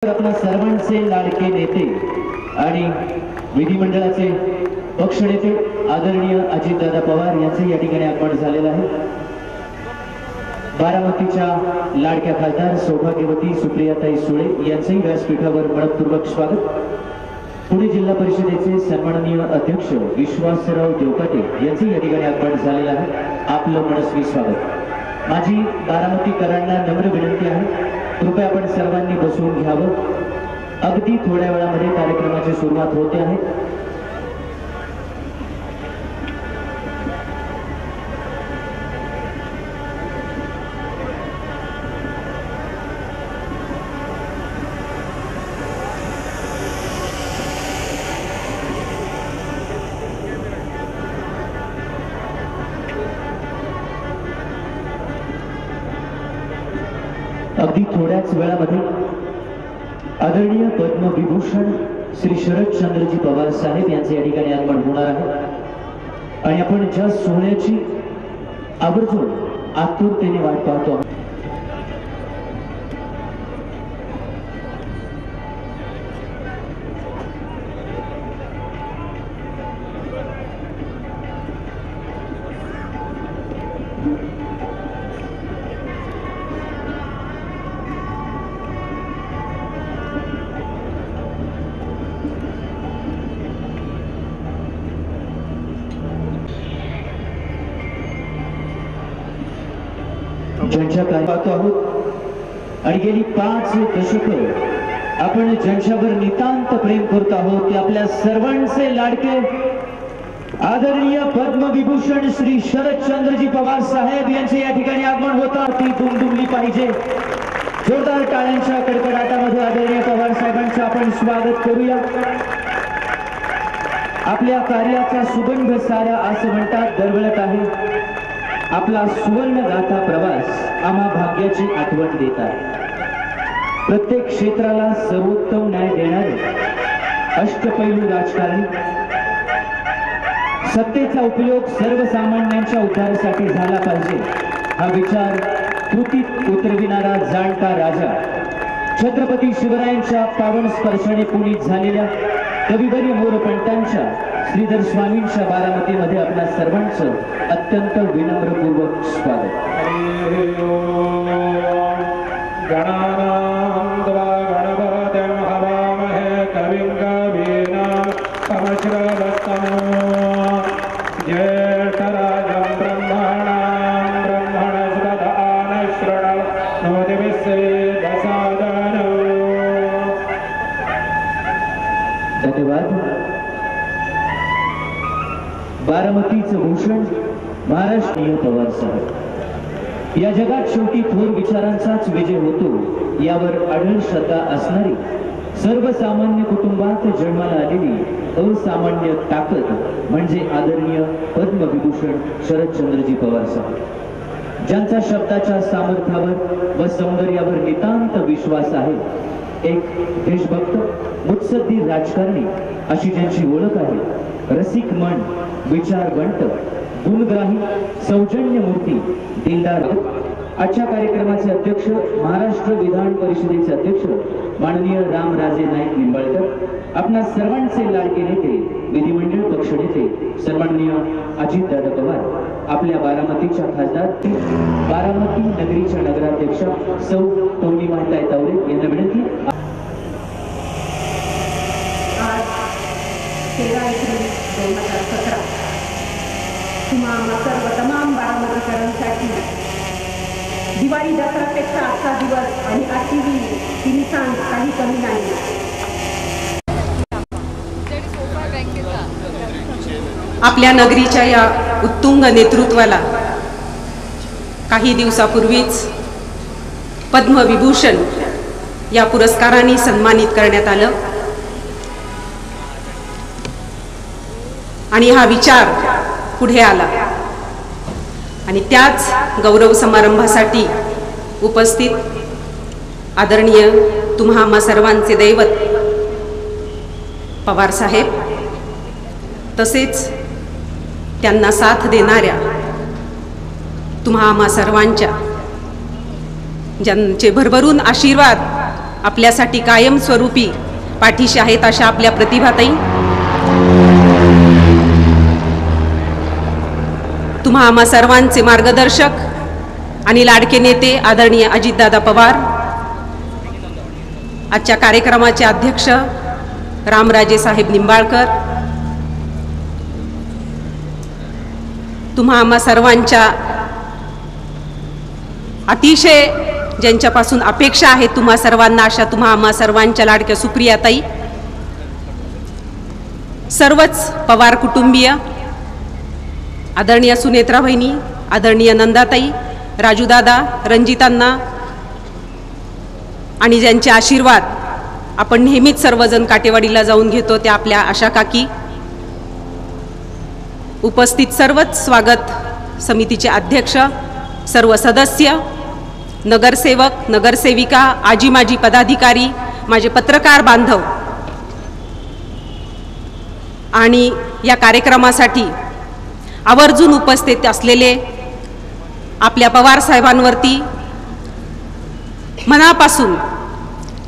आपल्या सर्वांचे लाडके नेते आणि विधिमंडळाचे पक्षनेते आदरणीय अजितदादा पवार यांचे या ठिकाणी आगमन झालेलं आहे। बारामतीच्या लाडक्या खासदार सौभाग्यवती सुप्रियाताई सुळे यांचे व्यासपीठावर मनपूर्वक स्वागत। पुणे जिल्हा परिषदेचे सन्माननीय अध्यक्ष विश्वासराव देवकाते यांचे या ठिकाणी आगमन झालेलं आहे। आपलं मनस्वी स्वागत। माझी बारामतीकरांना नम्र विनंती आहे, कृपया आपण सर्वांनी बसून घ्यावं। अगदी थोड्या वेळामध्ये कार्यक्रमाची सुरुवात होते आहे। अगदी थोड्याच वेळामध्ये आदरणीय पद्मविभूषण श्री शरदचंद्रजी पवार साहेब यांचे या ठिकाणी आगमन होणार आहे आणि आपण ज्या सोहळ्याची आवर्जून आतुरतेने वाट पाहतो आहोत। ज्यांच्या पाहतो आहोत आणि गेली 5 दशकं आपण ज्यांच्यावर नितांत प्रेम करतो आहोत ते आपल्या सर्वांचे लाडके आदरणीय पद्मविभूषण श्री शरदचंद्रजी पवार साहेब यांचे या ठिकाणी आगमन होतात। ती दुमदुमली पाहिजे। जोरदार टाळ्यांच्या कडकडाटामध्ये आदरणीय पवार साहेबांचं आपण स्वागत करूया। आपल्या कार्याचा सुगंध साऱ्या असं म्हणतात दरवळत आहे। आपला सुवर्ण गाथा प्रवास आम्हा भाग्याची आठवण देतात। प्रत्येक क्षेत्राला सर्वोत्तम न्याय देणारे अष्टपैलू राजकारणी, सत्तेचा उपयोग सर्वसामान्यांच्या उद्धारासाठी झाला पाहिजे हा विचार कृतीत उतरविणारा जाणता राजा, छत्रपती शिवरायांच्या पावन स्पर्शाने पुनीत झालेल्या कविवर्य मोरपंतांच्या श्रीधर स्वामींच्या बारामतीमध्ये आपल्या सर्वांचं अत्यंत विनम्रपूर्वक स्वागत। धन्यवाद। बारामतीचं भूषण महाराष्ट्रीय पवार साहेब। या जगात शेवटी थोर विचारांचाच विजय होतो यावर अढळ श्रद्धा असणारी, सर्वसामान्य कुटुंबात जन्माला आलेली असामान्य ताकद म्हणजे आदरणीय पद्मविभूषण शरदचंद्रजी पवार साहेब, ज्यांचा शब्दाच्या सामर्थ्यावर व सौंदर्यावर नितांत विश्वास आहे। एक देशभक्त, मुत्सद्दी राजकारणी अशी ज्यांची ओळख आहे। रसिक मन, विचारवंत, गुणग्राही, सौजन्य मूर्ती, दिलदार। आजच्या कार्यक्रमाचे अध्यक्ष, महाराष्ट्र विधान परिषदेचे अध्यक्ष माननीय रामराजे नाईक निंबाळकर, आपल्या सर्वांचे लाडके नेते विधिमंडळ पक्षनेते सन्माननीय अजितदादा पवार, आपल्या बारामतीच्या खासदार, बारामती नगरीच्या नगराध्यक्षा सौ पौर्णिमाताई तावरे यांना विनंती। 13/11/2017 तुम्हा सर्व तमाम बारामतीकरांसाठी दिवाळी दसऱ्यापेक्षा आजचा दिवस आणि आजची ही निशाण काही कमी नाही। आपल्या नगरीच्या या उत्तुंग नेतृत्वाला काही दिवसापूर्वीच पद्मविभूषण या पुरस्काराने सन्मानित करण्यात आलं आणि हा विचार पुढे आला आणि त्याच गौरव समारंभासाठी उपस्थित आदरणीय तुम्हा आम्हा सर्वांचे दैवत पवार साहेब, तसेच त्यांना साथ देणाऱ्या तुम्हा आम्हा सर्वांच्या ज्यांचे भरभरून आशीर्वाद आपल्यासाठी कायमस्वरूपी पाठीशी आहेत अशा आपल्या प्रतिभाताई, तुम्हा आम्हा सर्वांचे मार्गदर्शक आणि लाडके नेते आदरणीय अजितदादा पवार, आजच्या कार्यक्रमाचे अध्यक्ष रामराजे साहेब निंबाळकर, तुम्हा आम्हा सर्वांच्या अतिशय ज्यांच्यापासून अपेक्षा आहेत तुम्हा सर्वांना, अशा तुम्हा आम्हा सर्वांच्या लाडक्या सुप्रियाताई, सर्वच पवार कुटुंबीय, आदरणीय सुनेत्रा बहिणी, आदरणीय नंदाताई, राजूदादा, रणजितांना, आणि ज्यांचे आशीर्वाद आपण नेहमीच सर्वजण काटेवाडीला जाऊन घेतो त्या आपल्या आशा काकी, उपस्थित सर्वच स्वागत समितीचे अध्यक्ष, सर्व सदस्य, नगरसेवक, नगरसेविका, आजी माजी पदाधिकारी, माझे पत्रकार बांधव आणि या कार्यक्रमासाठी आवर्जून उपस्थित असलेले आपल्या पवार साहेबांवरती मनापासून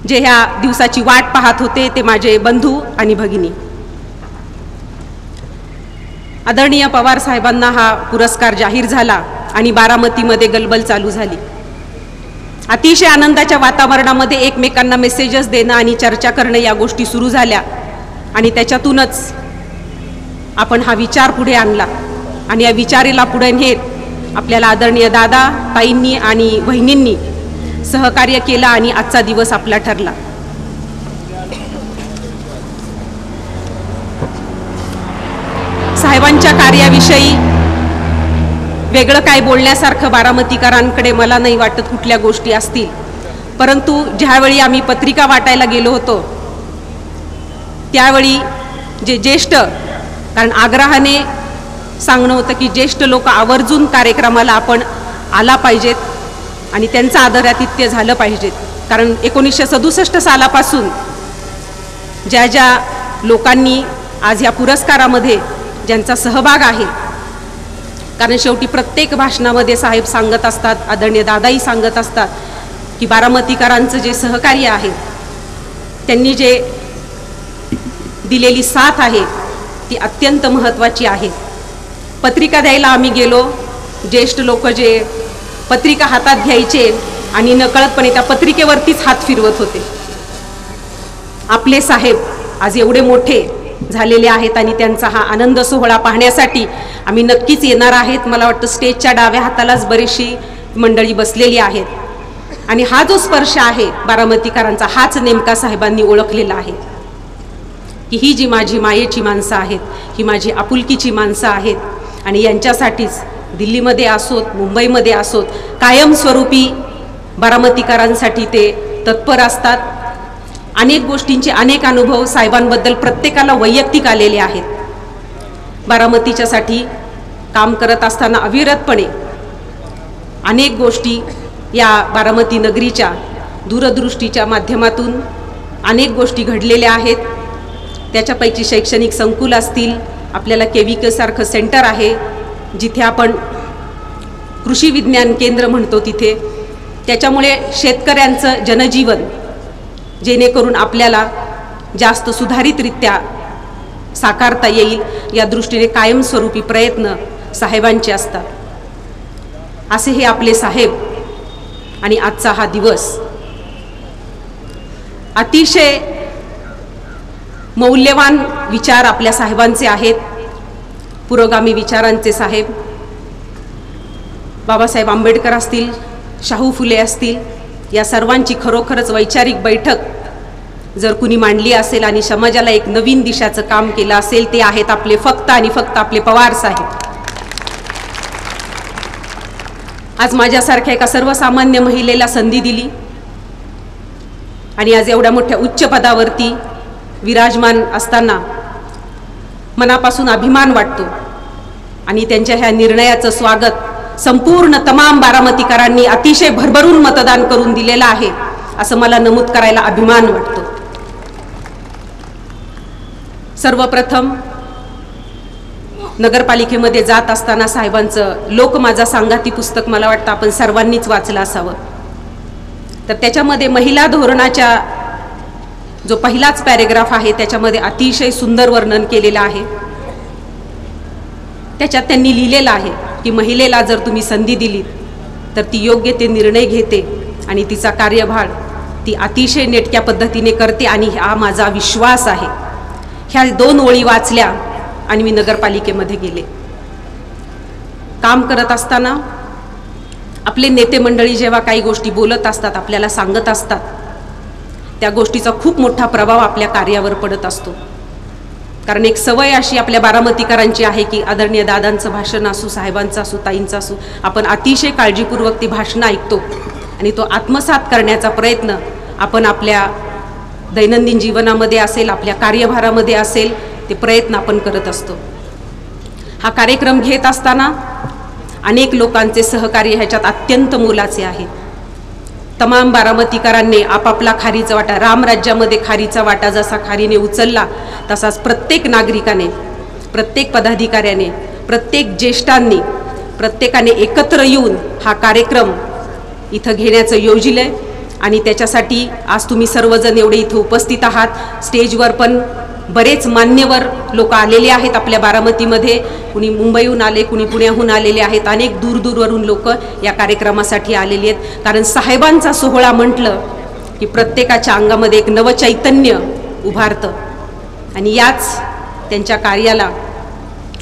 जे ह्या दिवसाची वाट पाहत होते ते माझे बंधू आणि भगिनी, आदरणीय पवार साहेबांना हा पुरस्कार जाहीर झाला आणि बारामतीमध्ये गलबल चालू झाली. अतिशय आनंदाच्या वातावरणामध्ये एकमेकांना मेसेजेस देणं आणि चर्चा करणं या गोष्टी सुरू झाल्या आणि त्याच्यातूनच आपण हा विचार पुढे आणला आणि या विचाराला पुढे नेत आपल्याला आदरणीय दादा, ताईंनी आणि बहिणींनी सहकार्य केलं आणि आजचा दिवस आपला ठरला. साहेबांच्या कार्याविषयी वेगळं काय बोलण्यासारखं बारामतीकरांकडे मला नाही वाटत कुठल्या गोष्टी असतील, परंतु ज्यावेळी आम्ही पत्रिका वाटायला गेलो होतो त्यावेळी जे ज्येष्ठ, कारण आग्रहाने सांगणं होतं की ज्येष्ठ लोक आवर्जून कार्यक्रमाला आपण आला पाहिजेत आणि त्यांचं आदरातिथ्य झालं पाहिजेत, कारण 1967 सालापासून ज्या ज्या लोकांनी आज या पुरस्कारामध्ये ज्यांचा सहभाग आहे, कारण शेवटी प्रत्येक भाषणामध्ये साहेब सांगत असतात, आदरणीय दादाही सांगत असतात की बारामतीकरांचं जे सहकार्य आहे, त्यांनी जे दिलेली साथ आहे ती अत्यंत महत्त्वाची आहे. पत्रिका द्यायला आम्ही गेलो, ज्येष्ठ लोक जे पत्रिका हातात घ्यायचे आणि नकळतपणे त्या पत्रिकेवरतीच हात फिरवत होते. आपले साहेब आज एवढे मोठे झालेले आहेत आणि त्यांचा हा आनंद सोहळा पाहण्यासाठी आम्ही नक्कीच येणार आहेत. मला वाटतं स्टेजच्या डाव्या हातालाच बरीचशी मंडळी बसलेली आहेत आणि हा जो स्पर्श आहे बारामतीकरांचा, हाच नेमका साहेबांनी ओळखलेला आहे की ही जी माझी मायेची माणसं आहेत, ही माझी आपुलकीची माणसं आहेत आणि यांच्यासाठीच दिल्लीमध्ये असोत, मुंबईमध्ये असोत, कायमस्वरूपी बारामतीकरांसाठी ते तत्पर असतात. अनेक गोष्टींचे अनेक अनुभव साहेबांबद्दल प्रत्येकाला वैयक्तिक आलेले आहेत. बारामतीच्यासाठी काम करत असताना अविरतपणे अनेक गोष्टी या बारामती नगरीच्या दूरदृष्टीच्या माध्यमातून अनेक गोष्टी घडलेल्या आहेत. त्याच्यापैकी शैक्षणिक संकुल असतील, आपल्याला केविके सारखं सेंटर आहे जिथे आपण कृषी विज्ञान केंद्र म्हणतो तिथे, त्याच्यामुळे शेतकऱ्यांचं जनजीवन जेणेकरून आपल्याला जास्त सुधारितरित्या साकारता येईल या दृष्टीने कायमस्वरूपी प्रयत्न साहेबांचे असतात. असे हे आपले साहेब आणि आजचा हा दिवस अतिशय मौल्यवान विचार आपल्या साहेबांचे आहेत, पुरोगामी विचारांचे साहेब. बाबासाहेब आंबेडकर असतील, शाहू फुले असतील, या सर्वांची खरोखरच वैचारिक बैठक जर कुणी मांडली असेल आणि समाजाला एक नवीन दिशाचं काम केलं असेल ते आहेत आपले फक्त आणि फक्त आपले पवार साहेब. आज माझ्यासारख्या एका सर्वसामान्य महिलेला संधी दिली आणि आज एवढ्या मोठ्या उच्च पदावरती विराजमान असताना मनापासून अभिमान वाटतो आणि त्यांच्या ह्या निर्णयाचं स्वागत संपूर्ण तमाम बारामतीकरांनी अतिशय भरभरून मतदान करून दिलेलं आहे असं मला नमूद करायला अभिमान वाटतो. सर्वप्रथम नगरपालिकेमध्ये जात असताना साहेबांचं लोक माझा सांगाती पुस्तक मला वाटतं आपण सर्वांनीच वाचलं असावं. तर त्याच्यामध्ये महिला धोरणाच्या जो पहिलाच पॅरेग्राफ आहे त्याच्यामध्ये अतिशय सुंदर वर्णन केलेलं आहे. त्याच्यात त्यांनी लिहिलेलं आहे की महिलेला जर तुम्ही संधी दिलीत तर ती योग्य ते निर्णय घेते आणि तिचा कार्यभार ती अतिशय नेटक्या पद्धतीने करते आणि हा माझा विश्वास आहे. ह्या 2 ओळी वाचल्या आणि मी नगरपालिकेमध्ये गेले. काम करत असताना आपले नेते मंडळी जेव्हा काही गोष्टी बोलत असतात, आपल्याला सांगत असतात, त्या गोष्टीचा खूप मोठा प्रभाव आपल्या कार्यावर पडत असतो. कारण एक सवय अशी आपल्या बारामतीकरांची आहे की आदरणीय दादांचं भाषण असू, साहेबांचं असू, ताईंचं असू, आपण अतिशय काळजीपूर्वक ती भाषणं ऐकतो आणि तो आत्मसात करण्याचा प्रयत्न आपण आपल्या दैनंदिन जीवनामध्ये असेल, आपल्या कार्यभारामध्ये असेल, ते प्रयत्न आपण करत असतो. हा कार्यक्रम घेत असताना अनेक लोकांचे सहकार्य ह्याच्यात अत्यंत मोलाचे आहे. तमाम बारामतीकरांनी आपापला खारीचा वाटा, रामराज्यामध्ये खारीचा वाटा जसा खारीने उचलला तसाच प्रत्येक नागरिकाने, प्रत्येक पदाधिकाऱ्याने, प्रत्येक ज्येष्ठांनी, प्रत्येकाने एकत्र येऊन हा कार्यक्रम इथं घेण्याचं योजिलंय. आणि त्याच्यासाठी आज तुम्ही सर्वजण एवढे इथं उपस्थित आहात. स्टेजवर पण बरेच मान्यवर लोक आलेले आहेत आपल्या बारामतीमध्ये. कुणी मुंबईहून आले, कुणी पुण्याहून आलेले आहेत. अनेक दूरदूरवरून लोक या कार्यक्रमासाठी आलेली आहेत. कारण साहेबांचा सोहळा म्हटलं की प्रत्येकाच्या अंगामध्ये एक नवचैतन्य उभारतं आणि याच त्यांच्या कार्याला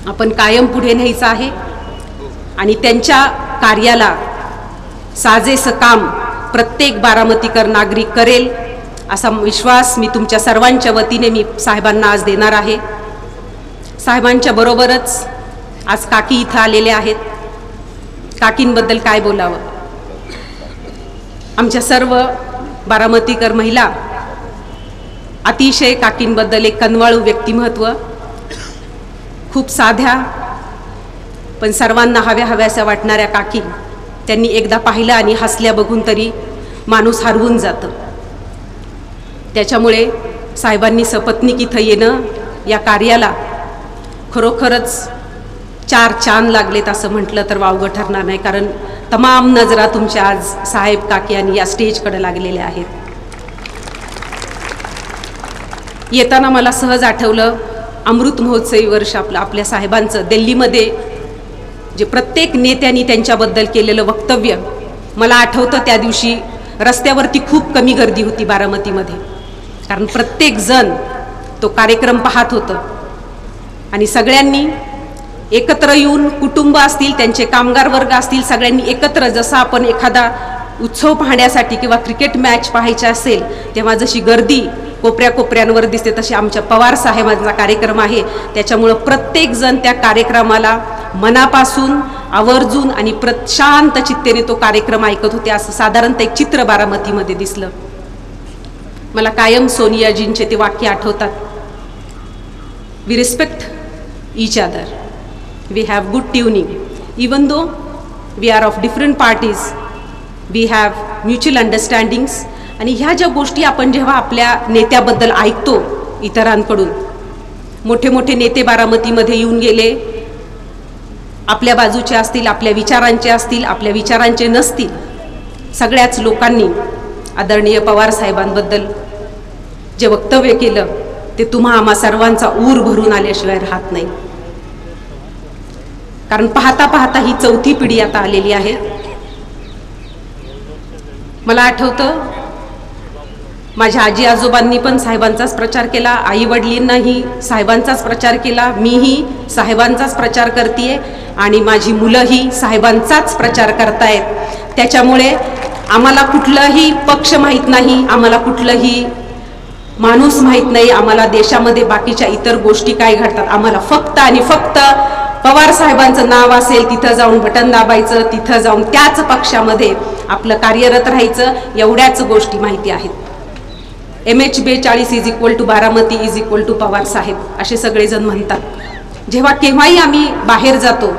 आपण कायम पुढे न्यायचं आहे आणि त्यांच्या कार्याला साजेसं काम प्रत्येक बारामतीकर नागरिक करेल असा विश्वास मी तुमच्या सर्वांच्या वतीने मी साहेबांना आज देणार आहे. साहेबांच्या बरोबरच आज काकी इथं आलेले आहेत. काकींबद्दल काय बोलावं. आमच्या सर्व बारामतीकर महिला अतिशय काकींबद्दल एक कनवाळू व्यक्तिमत्व, खूप साध्या पण सर्वांना हव्याशा वाटणाऱ्या काकी. त्यांनी एकदा पाहिलं आणि हसल्या बघून तरी माणूस हरवून जातं. त्याच्यामुळे साहेबांनी सपत्नीक इथं येणं या कार्याला खरोखरच 4 चांद लागलेत असं म्हटलं तर वावगं ठरणार नाही. कारण तमाम नजरा तुमच्या आज साहेब, काकी आणि या स्टेजकडे लागलेल्या आहेत. येताना मला सहज आठवलं अमृत महोत्सवी वर्ष आपल्या साहेबांचं दिल्लीमध्ये जे प्रत्येक नेत्यांनी त्यांच्याबद्दल केलेलं वक्तव्य मला आठवतं. त्या दिवशी रस्त्यावरती खूप कमी गर्दी होती बारामतीमध्ये, कारण प्रत्येक जण तो कार्यक्रम पाहत होतं आणि सगळ्यांनी एकत्र येऊन, कुटुंब असतील, त्यांचे कामगार वर्ग असतील, सगळ्यांनी एकत्र, जसा आपण एखादा उत्सव पाहण्यासाठी किंवा क्रिकेट मॅच पाहायची असेल तेव्हा जशी गर्दी कोपऱ्याकोपऱ्यांवर दिसते तशी आमच्या पवार साहेबांचा कार्यक्रम आहे. त्याच्यामुळं प्रत्येक जण त्या कार्यक्रमाला मनापासून आवर्जून आणि शांत चित्तेने तो कार्यक्रम ऐकत होते. असं साधारणतः एक चित्र बारामतीमध्ये दिसलं. मला कायम सोनियाजींचे ते वाक्य आठवतात. We respect each other, we have good tuning, even though we are of different parties, we have mutual understandings. आणि ह्या ज्या गोष्टी आपण जेव्हा आपल्या नेत्याबद्दल ऐकतो इतरांकडून, मोठे मोठे नेते बारामतीमध्ये येऊन गेले, आपल्या बाजूचे असतील, आपल्या विचारांचे असतील, आपल्या विचारांचे नसतील, सगळ्याच लोकांनी आदरणीय पवार साहेबांबद्दल जे वक्तव्य केलं ते तुम्हा आम्हा सर्वांचा ऊर भरून आल्याशिवाय राहत नाही. कारण पाहता पाहता ही 4थी पिढी आता आलेली आहे. मला आठवतं माझ्या आजी आजोबांनी पण साहेबांचाच प्रचार केला, आई वडिलांनाही साहेबांचाच प्रचार केला, मीही साहेबांचाच प्रचार करतेय आणि माझी मुलंही साहेबांचाच प्रचार करतायत. त्याच्यामुळे आम्हाला कुठलाही पक्ष माहीत नाही, आम्हाला कुठलंही माणूस माहीत नाही, आम्हाला देशामध्ये बाकीच्या इतर गोष्टी काय घडतात, आम्हाला फक्त आणि फक्त पवार साहेबांचं नाव असेल तिथं जाऊन बटन दाबायचं, तिथं जाऊन त्याच पक्षामध्ये आपलं कार्यरत राहायचं, एवढ्याच गोष्टी माहिती आहेत. MH42 = बारामती = पवार साहेब असे सगळेजण म्हणतात. जेव्हा केव्हाही आम्ही बाहेर जातो,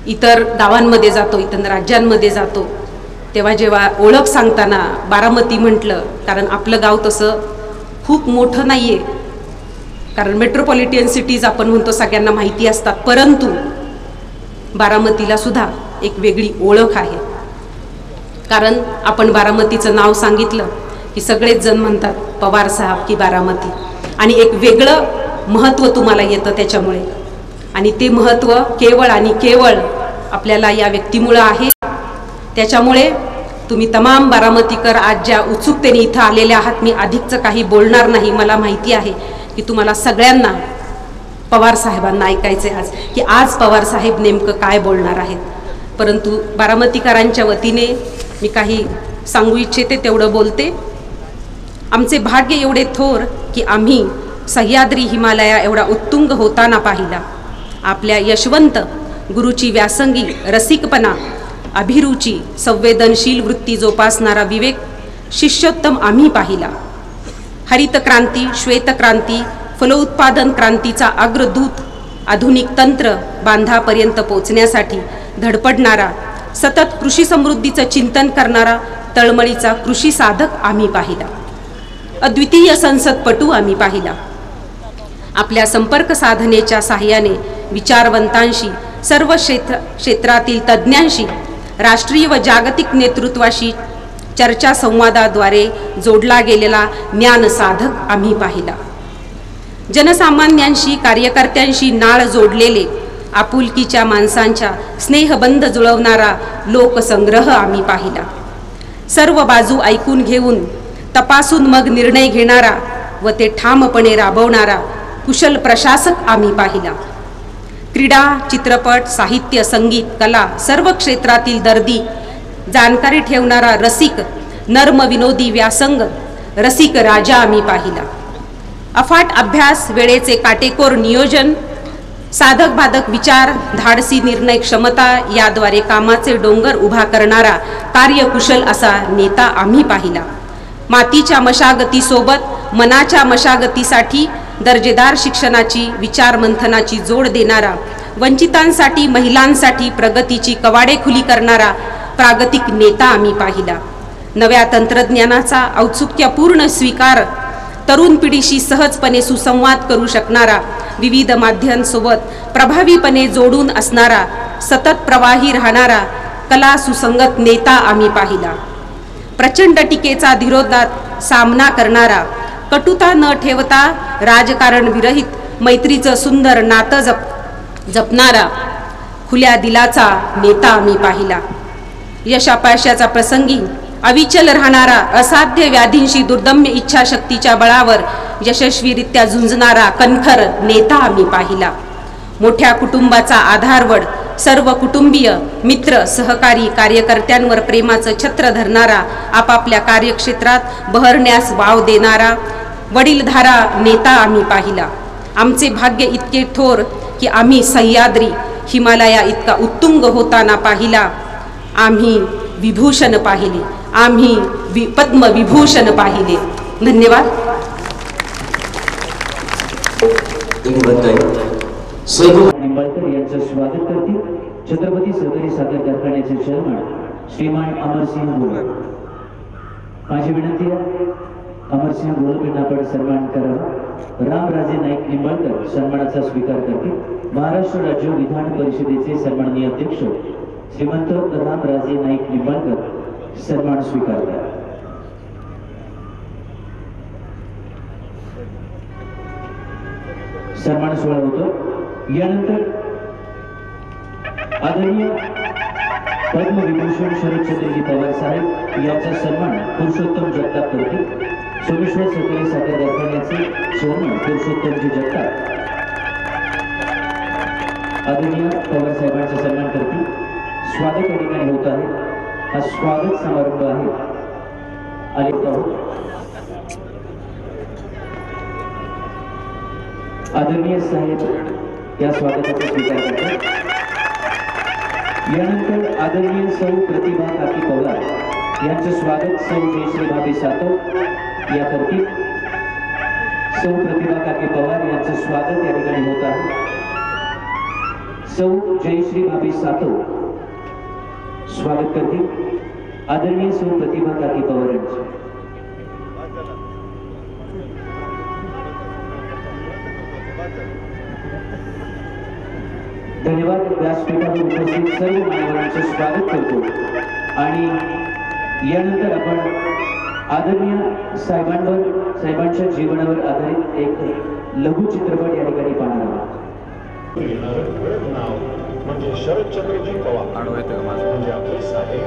इतर गावांमध्ये जातो, इतर राज्यांमध्ये जातो, तेव्हा जेव्हा ओळख सांगताना बारामती म्हटलं, कारण आपलं गाव तसं खूप मोठं नाहीये, कारण मेट्रोपॉलिटन सिटीज आपण म्हणतो सगळ्यांना माहिती असतात, परंतु बारामतीला सुद्धा एक वेगळी ओळख आहे. कारण आपण बारामतीचं नाव सांगितलं की सगळेच जण म्हणतात पवार साहेब की बारामती, आणि एक वेगळं महत्त्व तुम्हाला येतं त्याच्यामुळे, आणि ते महत्त्व केवळ आणि केवळ आपल्याला या व्यक्तीमुळं आहे. त्याच्यामुळे तुम्ही तमाम बारामतीकर आज ज्या उत्सुकतेने इथं आलेले आहात, मी अधिकचं काही बोलणार नाही. मला माहिती आहे की तुम्हाला सगळ्यांना पवार साहेबांना ऐकायचे आज, की आज पवार साहेब नेमकं काय बोलणार आहेत. परंतु बारामतीकरांच्या वतीने मी काही सांगू इच्छिते तेवढं बोलते. आमचे भाग्य एवढे थोर की आम्ही सह्याद्री हिमालया एवढा उत्तुंग होताना पाहिला. आपल्या यशवंत गुरुची व्यासंगी रसिकपणा, अभिरुची, संवेदनशील वृत्ती जोपासणारा विवेक शिष्योत्तम आम्ही पाहिला. हरित क्रांती, श्वेतक्रांती, फलोत्पादन क्रांतीचा अग्रदूत, आधुनिक तंत्र बांधापर्यंत पोचण्यासाठी धडपडणारा, सतत कृषी समृद्धीचं चिंतन करणारा तळमळीचा कृषी साधक आम्ही पाहिला. अद्वितीय संसदपटू आम्ही पाहिला. आपल्या संपर्क साधनेच्या साहाय्याने विचारवंतांशी, सर्व क्षेत्रातील तज्ज्ञांशी, राष्ट्रीय व जागतिक नेतृत्वाशी चर्चा संवादाद्वारे जोडला गेलेला ज्ञान साधक आम्ही पाहिला. जनसामान्यांशी, कार्यकर्त्यांशी नाळ जोडलेले, आपुलकीच्या माणसांच्या स्नेहबंध जुळवणारा लोकसंग्रह आम्ही पाहिला. सर्व बाजू ऐकून घेऊन तपासून मग निर्णय घेणारा व ते ठामपणे राबवणारा कुशल प्रशासक आम्ही पाहिला. क्रीडा, चित्रपट, साहित्य, संगीत, कला सर्व क्षेत्रातील दर्दी, जाणकारी ठेवणारा रसिक, नर्म विनोदी व्यासंग रसिक राजा आम्ही पाहिला. अफाट अभ्यास, वेळेचे काटेकोर नियोजन, साधक बाधक विचार, धाडसी निर्णय क्षमता याद्वारे कामाचे डोंगर उभा करणारा कार्यकुशल असा नेता आम्ही पाहिला. मातीच्या मशागतीसोबत मनाच्या मशागतीसाठी दर्जेदार शिक्षणाची, विचार मंथनाची जोड देणारा, वंचितांसाठी, महिलांसाठी प्रगतीची कवाडे खुली करणारा प्रागतिक नेता आम्ही पाहिला. नव्या तंत्रज्ञानाचा औत्सुक्यपूर्ण स्वीकार, तरुण पिढीशी सहजपणे सुसंवाद करू शकणारा, विविध माध्यमांसोबत प्रभावीपणे जोडून असणारा, सतत प्रवाही राहणारा कला सुसंगत नेता आम्ही पाहिला. प्रचंड टीकेचा धीरोदात सामना करणारा, कटुता न ठेवता राजकारण विरहित मैत्रीचं सुंदर नातं जपणारा, खुल्या दिलाचा नेता आम्ही पाहिला. यशापयशाचा प्रसंगी अविचल राहणारा, असाध्य व्याधींशी दुर्दम्य इच्छाशक्तीच्या बळावर यशस्वीरित्या झुंजणारा कणखर नेता आम्ही पाहिला. मोठ्या कुटुंबाचा आधारवड, सर्व कुटुंबीय, मित्र, सहकारी, कार्यकर्त्यांवर प्रेमाचं छत्र धरणारा, आपापल्या कार्यक्षेत्रात बहरण्यास वाव देणारा वडीलधारा नेता आम्ही पाहिला. आमचे भाग्य इतके थोर की आम्ही सह्याद्री हिमालया इतका उत्तुंग होताना पाहिला. आम्ही विभूषण पाहिले, आम्ही पद्मविभूषण पाहिले. धन्यवाद. निंबाळकर यांचं स्वागत करतील छत्रपती सहकारी साखर कारखान्याचे चेअरमन श्रीमान अमरसिंह गोल. माझी विनंती आहे, अमरसिंह गोल यांना आपण सन्मान करावा. रामराजे नाईक निंबाळकर सन्मानाचा स्वीकार करतील. महाराष्ट्र राज्य विधान परिषदेचे सन्माननीय अध्यक्ष श्रीमंत रामराजे नाईक निंबाळकर सन्मान स्वीकारतात. सन्मान सोहळा होतो. यानंतर आदरणीय पद्मविभूषण शरदचंद्रजी पवार साहेब यांचा सन्मान पुरुषोत्तम जगताप करतील. सोमेश्वर सहकारी साखर कारखान्याचे चेअरमन पुरुषोत्तमजी जगताप आदरणीय पवार साहेबांचा सन्मान करतील. स्वागत या ठिकाणी होत आहे. हा स्वागत समारंभ आहे. आदरणीय साहेब या स्वागताचा स्वीकार करतात. यानंतर आदरणीय सौ प्रतिभा काकी पवार यांचं स्वागत सौ जयश्री भाभी सातव या करतील. सौ प्रतिभा काकी पवार यांचं स्वागत या ठिकाणी होत आहे. सौ जयश्री भाभी सातव स्वागत करतील. आदरणीय सौ प्रतिभा काकी पवार यांचं. धन्यवाद. व्यासपीठावर उपस्थित सर्व मान्यवरांचे स्वागत करतो आणि यानंतर आपण आदरणीय साहेबांच्या जीवनावर आधारित एक लघु चित्रपट या ठिकाणी पाहणार आहोत. नाव म्हणजे शरदचंद्रजी पवार म्हणजे आपले साहेब.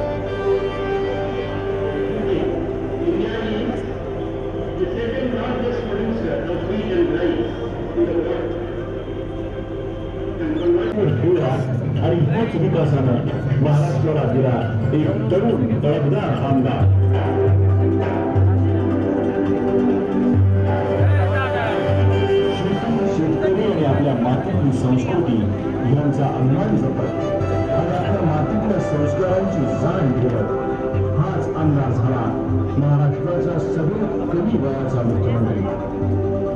आणि ह्याच विकासानं महाराष्ट्राला दिला एक तरुण तळपदार आमदार. शेतकरी आणि आपल्या मातीतली संस्कृती यांचा अभिमान जपत आणि आपल्या मातीतल्या संस्कारांची जाण ठेवत हाच आमदार झाला महाराष्ट्राचा सगळ्यात कमी वयाचा मुख्यमंत्री.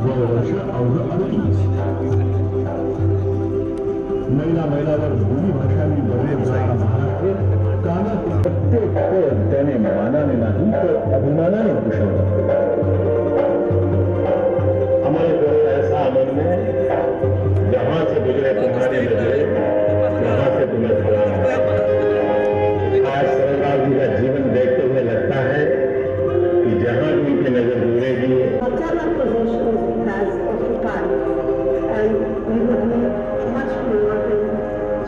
वर्ष अवघ 38. मैलावर दोन्ही भाषांनी बदल जाणारा महाराष्ट्र कानात प्रत्येक पद त्याने मानाने नाही तर अभिमानाने भूषवलं. हमारे को ऐसा अमल में जहां से गुजरे तुम्हारे नजरे वहां से तुम्हें सलाम. आज सरदार जी का जीवन देखते हुए लगता है कि जहां भी उनकी नजर गुजरेगी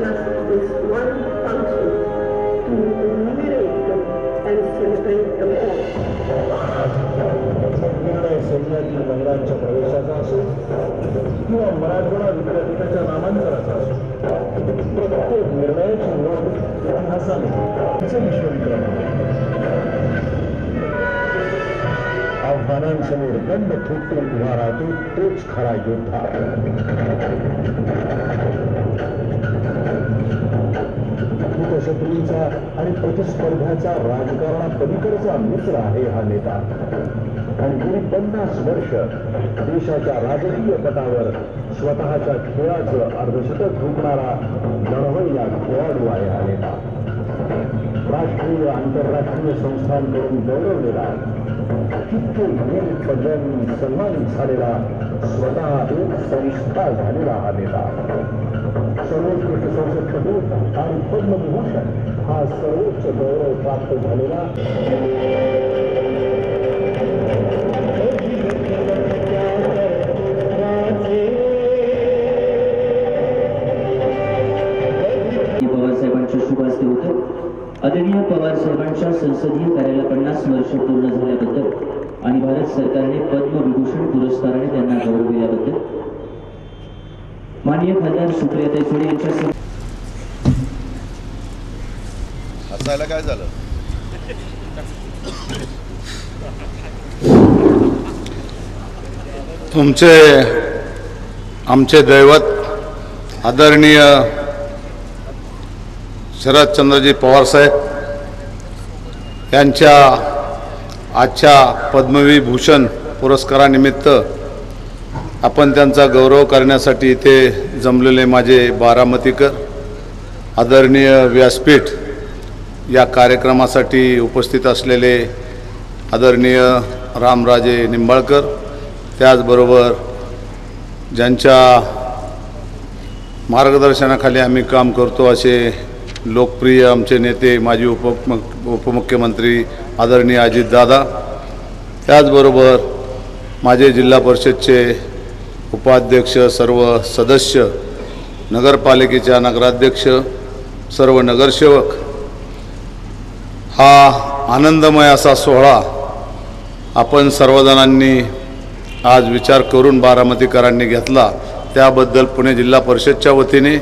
just this one function to enumerate them and celebrate them all. सैन्यातील महिलांच्या प्रवेशाचा असो किंवा मराठवाडा विद्यापीठाच्या नामांतराचा असो, प्रत्येक निर्णयाची नोंद इतिहासाने विश्वविक्रम. आव्हानांसमोर दंड ठोकून उभा राहतो तोच खरा योद्धा. शत्रूंचा आणि प्रतिस्पर्ध्याचा राजकारणापलीकडचा मित्र आहे हा नेता. आणि गेली 50 वर्ष देशाच्या राजकीय पटावर स्वतःच्या खेळाचं अर्धशतक ठोकणारा लढवय्या खेळाडू आहे हा नेता. राष्ट्रीय आंतरराष्ट्रीय संस्थांकडून गौरवलेला, कित्येक विविध पदांनी सन्मानित झालेला, स्वतः एक संस्था झालेला हा नेता. सर्वोत्कृष्ट संसद सदस्य आणि पद्मविभूषण हा सर्वोच्च गौरव प्राप्त झालेला पवार साहेबांच्या शुभ हस्ते होतं. आदरणीय पवार साहेबांच्या संसदीय कार्याला 50 वर्ष पूर्ण झाल्याबद्दल आणि भारत सरकारने पद्मविभूषण पुरस्काराने त्यांना गौरविल्याबद्दल माननीय खासदार सुप्रियाताई सुळे यांच्या हसायला काय झालं? आमचे दैवत आदरणीय शरदचंद्रजी पवार साहेब यांच्या आजच्या पद्मविभूषण पुरस्कारानिमित्त आपण त्यांचा गौरव करण्यासाठी इथे जमलेले माझे बारामतीकर, आदरणीय व्यासपीठ या कार्यक्रमासाठी उपस्थित असलेले आदरणीय रामराजे निंबाळकर, त्याचबरोबर ज्यांच्या मार्गदर्शनाखाली आम्ही काम करतो असे लोकप्रिय आमचे नेते माजी उपमुख्यमंत्री आदरणीय अजितदादा, त्याचबरोबर माझे जिल्हा परिषदचे उपाध्यक्ष, सर्व सदस्य, नगरपालिकेच्या नगराध्यक्ष, सर्व नगरसेवक, हा आनंदमय असा सोहळा आपण सर्वजणांनी आज विचार करून बारामतीकरांनी घेतला. त्याबद्दल पुणे जिल्हा परिषदच्या वतीने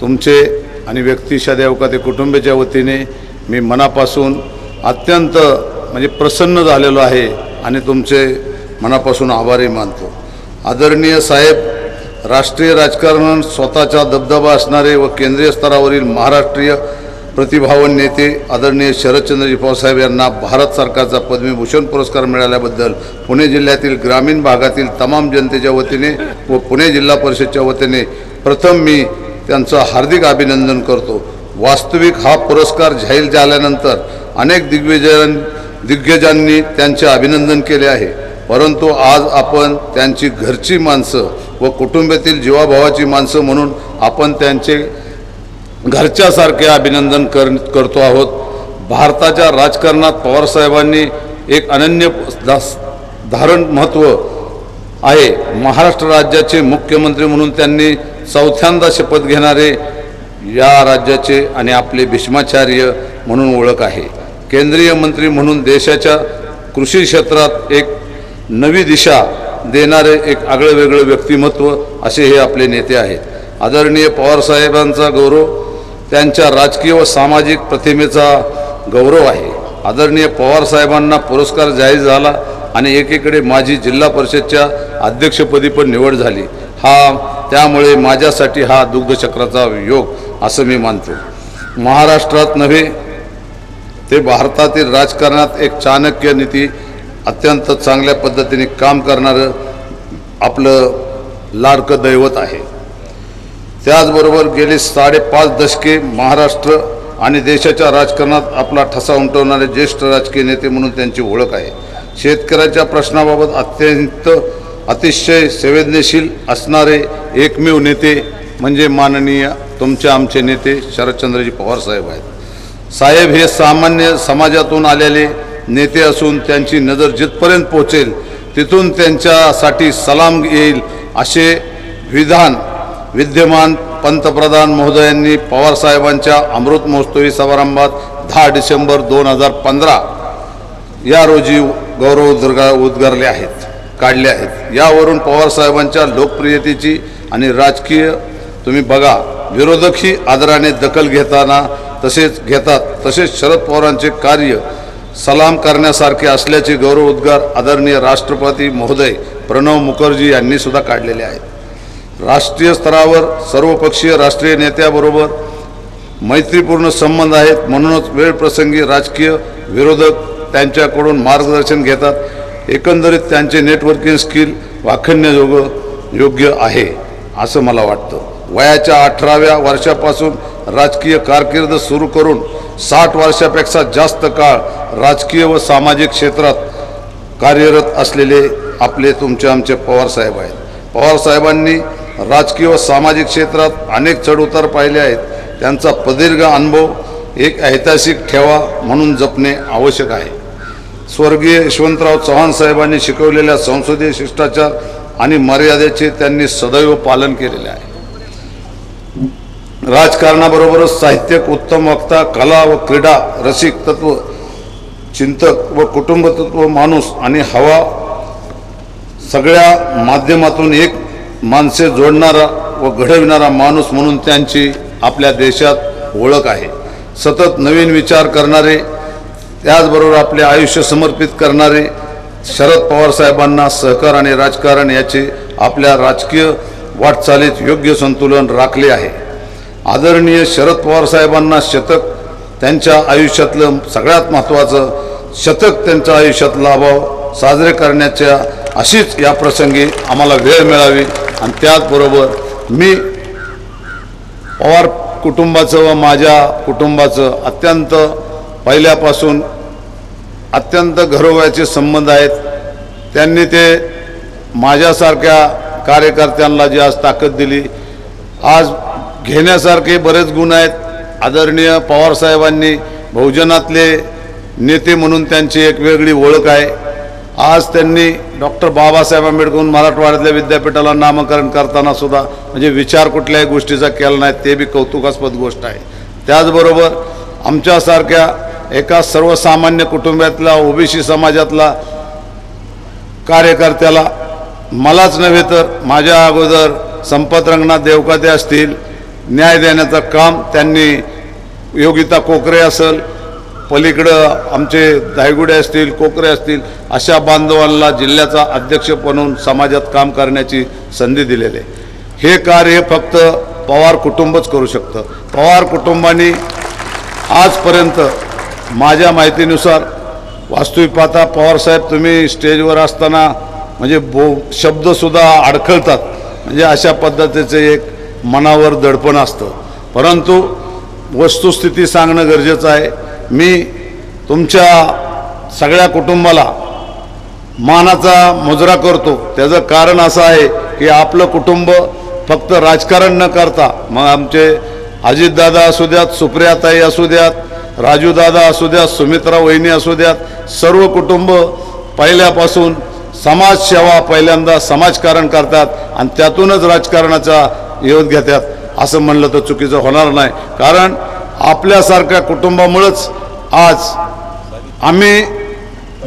तुमचे आणि व्यक्तिशः देवकाते कुटुंबाच्या वतीने मी मनापासून अत्यंत प्रसन्न झालेलो आहे आणि तुमचे मनापासून आभारी मानतो. आदरणीय साहेब, राष्ट्रीय राजकारण स्वतःचा दबदबा असणारे व केंद्रीय स्तरावरील महाराष्ट्रीय प्रतिभावान नेते आदरणीय शरदचंद्रजी पवार साहेब यांना भारत सरकारचा पद्मविभूषण पुरस्कार मिळाल्याबद्दल पुणे जिल्ह्यातील ग्रामीण भागातील तमाम जनतेच्या वतीने व पुणे जिल्हा परिषदच्या वतीने प्रथम मी त्यांचं हार्दिक अभिनंदन करतो. वास्तविक हा पुरस्कार जाहीर झाल्यानंतर अनेक दिग्गजांनी त्यांचे अभिनंदन केले आहे, परंतु आज आपण त्यांची घरची माणसं व कुटुंबातील जीवाभावाची माणसं म्हणून आपण त्यांचे घरच्यासारखे अभिनंदन करतो आहोत. भारताच्या राजकारणात पवारसाहेबांनी एक अनन्य धारण महत्त्व आहे. महाराष्ट्र राज्याचे मुख्यमंत्री म्हणून त्यांनी चौथ्यांदा शपथ घेणारे या राज्याचे आणि आपले भीष्माचार्य म्हणून ओळख आहे. केंद्रीय मंत्री म्हणून देशाच्या कृषी क्षेत्रात एक नवी दिशा देणारे एक आगळं वेगळं व्यक्तिमत्व असे हे आपले नेते आहेत. आदरणीय पवारसाहेबांचा गौरव त्यांच्या राजकीय व सामाजिक प्रतिमेचा गौरव आहे. आदरणीय पवारसाहेबांना पुरस्कार जाहीर झाला आणि एकीकडे माझी जिल्हा परिषदच्या अध्यक्षपदी पण निवड झाली. त्यामुळे माझ्यासाठी हा दुग्धचक्राचा योग असं मी मानतो. महाराष्ट्रात नव्हे ते भारतातील राजकारणात एक चाणक्य नीती अत्यंत चांगल्या पद्धतीने काम करणारं आपलं लाडकं दैवत आहे. त्याचबरोबर गेली 5.5 दशके महाराष्ट्र आणि देशाच्या राजकारणात आपला ठसा उमटवणारे ज्येष्ठ राजकीय नेते म्हणून त्यांची ओळख आहे. शेतकऱ्याच्या प्रश्नाबाबत अतिशय संवेदनशील असणारे एकमेव नेते म्हणजे माननीय आमचे नेते शरदचंद्रजी पवार साहेब आहेत. साहेब हे सामान्य समाजातून आलेले नेते असून त्यांची नजर जिथपर्यंत पोहोचेल तिथून त्यांच्यासाठी सलाम येईल असे विधान विद्यमान पंतप्रधान महोदयांनी पवारसाहेबांच्या अमृत महोत्सवी समारंभात 10 डिसेंबर 2015 या रोजी गौरव उद्गारले आहेत काढले आहेत. यावरून पवारसाहेबांच्या लोकप्रियतेची आणि राजकीय तुम्ही बघा विरोधकही आदराने दखल घेतात तसेच शरद पवारांचे कार्य सलाम करण्यासारखे असल्याचे गौरव उद्गार आदरणीय राष्ट्रपती महोदय प्रणव मुखर्जी यांनी सुद्धा काढलेले आहेत. राष्ट्रीय स्तरावर सर्वपक्षीय राष्ट्रीय नेत्याबरोबर मैत्रीपूर्ण संबंध आहेत. म्हणूनच वेळ प्रसंगी राजकीय विरोधक त्यांच्याकडून मार्गदर्शन घेतात. एकंदरीत त्यांचे नेटवर्किंग स्किल योग्य आहे असं मला वाटतं. वयाच्या 18व्या वर्षापासून राजकीय कारकीर्द सुरू करून 60 वर्षापेक्षा जास्त काळ राजकीय व सामाजिक क्षेत्रात कार्यरत असलेले आपले आमचे पवारसाहेब आहेत. पवारसाहेबांनी राजकीय व सामाजिक क्षेत्रात अनेक चढउतार पाहिले आहेत. त्यांचा प्रदीर्घ अनुभव एक ऐतिहासिक ठेवा म्हणून जपणे आवश्यक आहे. स्वर्गीय यशवंतराव चव्हाण साहेबांनी शिकवलेल्या संसदीय शिष्टाचार आणि मर्यादेचे त्यांनी सदैव पालन केलेले आहे. राजकारणाबरोबरच साहित्यिक, उत्तम वक्ता, कला व क्रीडा रसिक, तत्व चिंतक व कुटुंबतत्व माणूस आणि हवा सगळ्या माध्यमातून एक माणसे जोडणारा व घडविणारा माणूस म्हणून त्यांची आपल्या देशात ओळख आहे. सतत नवीन विचार करणारे त्याचबरोबर आपले आयुष्य समर्पित करणारे शरद पवार साहेबांना सहकार आणि राजकारण याचे आपल्या राजकीय वाटचालीत योग्य संतुलन राखले आहे. आदरणीय शरद पवार साहेबांना शतक त्यांच्या आयुष्यातलं सगळ्यात महत्त्वाचं शतक त्यांच्या आयुष्यात लाभाव साजरे करण्याच्या अशीच या प्रसंगी आम्हाला वेळ मिळावी. आणि त्याचबरोबर मी पवार कुटुंबाचं व माझ्या कुटुंबाचं अत्यंत पहिल्यापासून अत्यंत घरोघाचे संबंध आहेत. त्यांनी ते माझ्यासारख्या कार्यकर्त्यांना जी आज ताकद दिली, आज घेण्यासारखे बरेच गुण आहेत. आदरणीय पवारसाहेबांनी बहुजनातले नेते म्हणून त्यांची एक वेगळी ओळख आहे. आज त्यांनी डॉक्टर बाबासाहेब आंबेडकर मराठवाड्यातल्या विद्यापीठाला नामकरण करताना सुद्धा म्हणजे विचार कुठल्याही गोष्टीचा केला नाही, ते बी कौतुकास्पद गोष्ट आहे. त्याचबरोबर आमच्यासारख्या एका सर्वसामान्य कुटुंबातला ओबीसी समाजातला कार्यकर्त्याला मलाच नव्हे तर माझ्या अगोदर संपत रंगनाथ देवकाते असतील न्याय देण्याचं काम त्यांनी, योगिता कोकरे असेल, पलीकडं आमचे धायगुडे असतील, कोकरे असतील, अशा बांधवांना जिल्ह्याचा अध्यक्ष बनवून समाजात काम करण्याची संधी दिलेली आहे. हे कार्य फक्त पवार कुटुंबच करू शकतं. पवार कुटुंबाने आजपर्यंत माझ्या माहितीनुसार वास्तविक पाहता पवारसाहेब तुम्ही स्टेजवर असताना म्हणजे शब्दसुद्धा अडखळतात, म्हणजे अशा पद्धतीचे एक मनावर दडपण असतं. परंतु वस्तुस्थिती सांगणं गरजेचं आहे. मी तुमच्या सगळ्या कुटुंबाला मानाचा मुजरा करतो. त्याचं कारण असं आहे की आपलं कुटुंब फक्त राजकारण न करता, मग आमचे अजितदादा असू द्यात, सुप्रियाताई असू द्यात, राजूदादा असू द्यात, सुमित्रा वहिनी असू द्यात, सर्व कुटुंब पहिल्यापासून समाजसेवा पहिल्यांदा समाजकारण करतात आणि त्यातूनच राजकारणाचा योध घेतात असं म्हणलं तर चुकीचं होणार नाही. कारण आपल्यासारख्या कुटुंबामुळेच आज आम्ही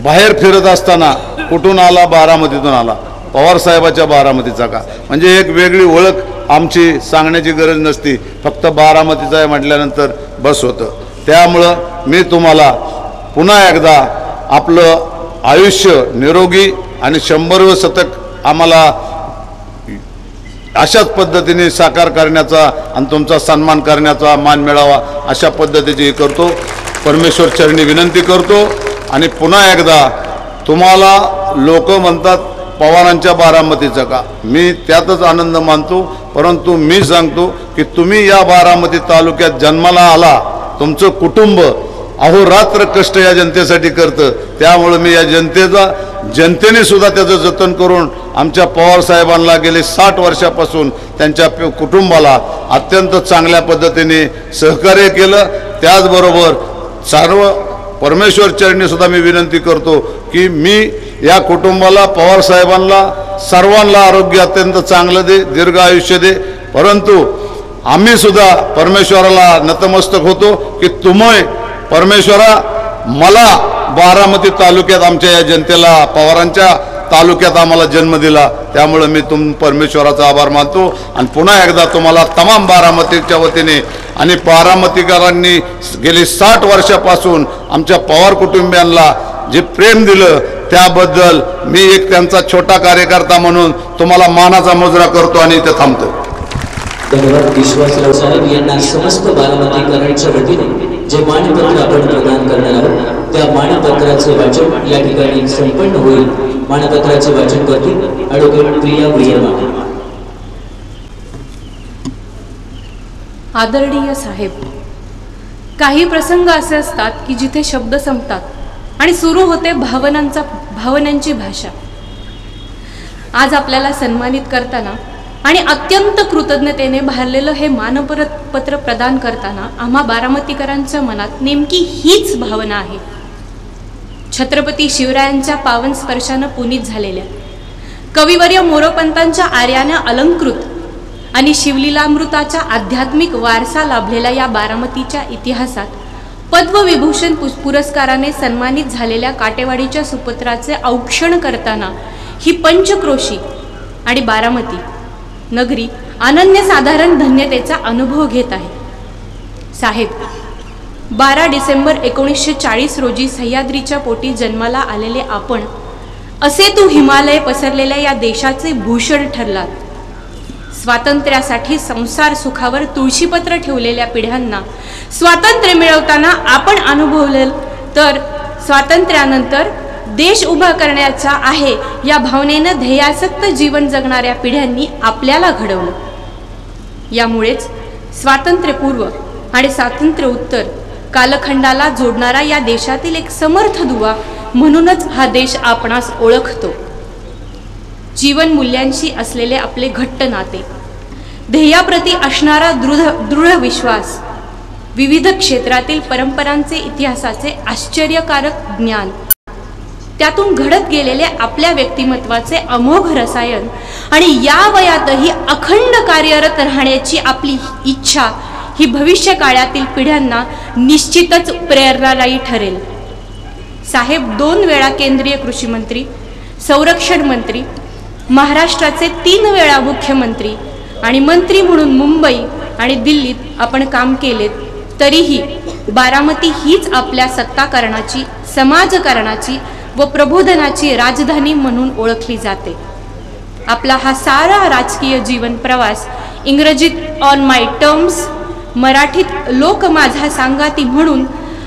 बाहेर फिरत असताना कुठून आला, बारामतीतून आला, पवारसाहेबाच्या बारामतीचा का, म्हणजे एक वेगळी ओळख आमची सांगण्याची गरज नसती, फक्त बारामतीचा आहे म्हटल्यानंतर बस होतं. त्यामुळं मी तुम्हाला पुन्हा एकदा आपलं आयुष्य निरोगी आणि 100वे शतक आम्हाला अशाच पद्धतीने साकार करण्याचा आणि तुमचा सन्मान करण्याचा, मान मिळावा अशा पद्धतीची करतो. परमेश्वर चरणी विनंती करतो. आणि पुन्हा एकदा तुम्हाला लोक म्हणतात पवारांच्या बारामतीचं का, मी त्यातच आनंद मानतो. परंतु मी सांगतो की तुम्ही या बारामती तालुक्यात जन्माला आला, तुमचं कुटुंब अहोरात्र कष्ट या जनतेसाठी करतं. त्यामुळे मी या जनतेने सुद्धा त्याचं जतन करून आमच्या पवारसाहेबांना गेले 60 वर्षापासून त्यांच्या कुटुंबाला अत्यंत चांगल्या पद्धतीने सहकार्य केलं. त्याचबरोबर सर्व परमेश्वर चरणी सुद्धा मी विनंती करतो की मी या कुटुंबाला, पवारसाहेबांना, सर्वांना आरोग्य अत्यंत चांगलं दे, दीर्घ आयुष्य दे. परंतु आम्ही सुद्धा परमेश्वराला नतमस्तक होतो की तुम्ही परमेश्वरा मला बारामती तालुक्यात आमच्या या जनतेला, पवारांच्या तालुक्यात आम्हाला जन्म दिला. त्यामुळे मी परमेश्वराचा आभार मानतो. आणि पुन्हा एकदा तुम्हाला तमाम बारामतीच्या वतीने आणि बारामतीकरांनी गेली 60 वर्षापासून आमच्या पवार कुटुंबियांना जे प्रेम दिलं त्याबद्दल मी एक त्यांचा छोटा कार्यकर्ता म्हणून तुम्हाला मानाचा मुजरा करतो आणि इथे थांबतो. धन्यवाद. विश्वासराव साहेब यांना समस्त बारामतीकरांच्या वतीने जे मानपत्र आपण प्रदान करणार आहोत त्या मानपत्राचे वाचन या ठिकाणी संपन्न होईल. मानपत्राचे वाचन करतील ॲडव्होकेट प्रिया विजयवाड. आदरणीय साहेब, काही प्रसंग असे असतात की जिथे शब्द संपतात आणि सुरू होते भावनांची भाषा. आज आपल्याला सन्मानित करताना आणि अत्यंत कृतज्ञतेने भरलेलं हे मानपत्र प्रदान करताना आम्हा बारामतीकरांच्या मनात नेमकी हीच भावना आहे. छत्रपती शिवरायांच्या पावन स्पर्शानं पुनीत झालेल्या, कविवर्य मोरोपंतांच्या आर्यानं अलंकृत आणि शिवलीलामृताच्या आध्यात्मिक वारसा लाभलेल्या या बारामतीच्या इतिहासात पद्मविभूषण पुरस्काराने सन्मानित झालेल्या काटेवाडीच्या सुपुत्राचे औक्षण करताना ही पंचक्रोशी आणि बारामती नगरी अनन्यसाधारण धन्यतेचा अनुभव घेत आहे. साहेब, 12 डिसेंबर 1940 रोजी सह्याद्रीच्या पोटी जन्माला आलेले आपण असे तू हिमालय पसरलेल्या या देशाचे भूषण ठरलात. स्वातंत्र्यासाठी संसार सुखावर तुळशीपत्र ठेवलेल्या पिढ्यांना स्वातंत्र्य मिळवताना आपण अनुभवलेल, तर स्वातंत्र्यानंतर देश उभा करण्याचा आहे या भावनेनं ध्येयासक्त जीवन जगणाऱ्या पिढ्यांनी आपल्याला घडवलं. यामुळेच स्वातंत्र्यपूर्व आणि स्वातंत्र्य उत्तर कालखंडाला जोडणारा या देशातील एक समर्थ दुवा म्हणूनच हा देश आपणास ओळखतो. जीवन मूल्यांशी असलेले आपले घट्ट नाते, ध्येयाप्रती असणारा दृढ विश्वास, विविध क्षेत्रातील परंपरांचे इतिहासाचे आश्चर्यकारक ज्ञान, त्यातून घडत गेलेले आपल्या व्यक्तिमत्वाचे अमोघ रसायन आणि या वयातही अखंड कार्यरत राहण्याची आपली इच्छा ही भविष्य काळातील पिढ्यांना निश्चितच प्रेरणादायी ठरेल. साहेब, 2 वेळा केंद्रीय कृषी मंत्री, संरक्षण मंत्री, महाराष्ट्राचे 3 वेळा मुख्यमंत्री आणि मंत्री म्हणून मुंबई आणि दिल्लीत आपण काम केलेत, तरीही बारामती हीच आपल्या सत्ताकरणाची, समाजकारणाची व प्रबोधनाची राजधानी म्हणून ओळखली जाते. आपला हा सारा राजकीय जीवन प्रवास इंग्रजीत ऑन माय टर्म्स, मराठीत लोक माझा सांगाती म्हणून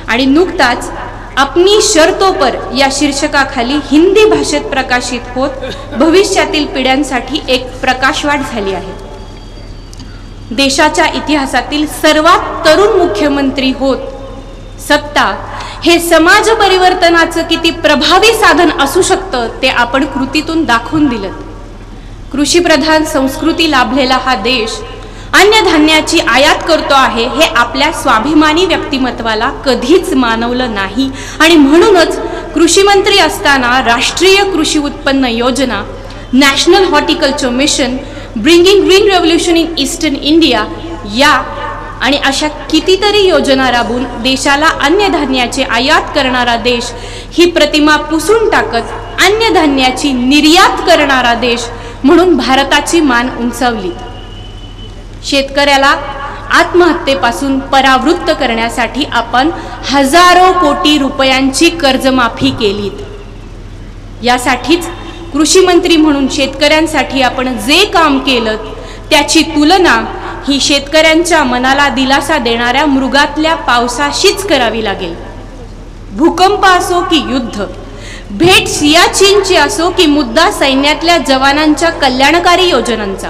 आणि नुकताच अपनी शर्तों पर या शीर्षकाखाली हिंदी भाषेत प्रकाशित होत भविष्यातील पिढ्यांसाठी एक प्रकाशवाट झाली आहे. देशाच्या इतिहासातील सर्वात तरुण मुख्यमंत्री होत सत्ता हे समाज परिवर्तनाचं किती प्रभावी साधन असू शकतं ते आपण कृतीतून दाखवून दिलं. कृषीप्रधान संस्कृती लाभलेला हा देश अन्नधान्याची आयात करतो आहे हे आपल्या स्वाभिमानी व्यक्तिमत्वाला कधीच मानवलं नाही आणि म्हणूनच कृषी मंत्री असताना राष्ट्रीय कृषी उत्पन्न योजना, national horticulture mission, bringing green revolution in eastern India या आणि अशा कितीतरी योजना राबवून देशाला अन्नधान्याचे आयात करणारा देश ही प्रतिमा पुसून टाकत अन्नधान्याची निर्यात करणारा देश म्हणून भारताची मान उंचावली. शेतकऱ्याला आत्महत्येपासून परावृत्त करण्यासाठी आपण हजारो कोटी रुपयांची कर्जमाफी केलीत. यासाठीच कृषी मंत्री म्हणून शेतकऱ्यांसाठी आपण जे काम केलं त्याची तुलना ही शेतकऱ्यांच्या मनाला दिलासा देणाऱ्या मृगातल्या पावसाशीच करावी लागेल. भूकंप असो की युद्ध, भेट सियाचीनची असो की मुद्दा सैन्यातल्या जवानांच्या कल्याणकारी योजनांचा,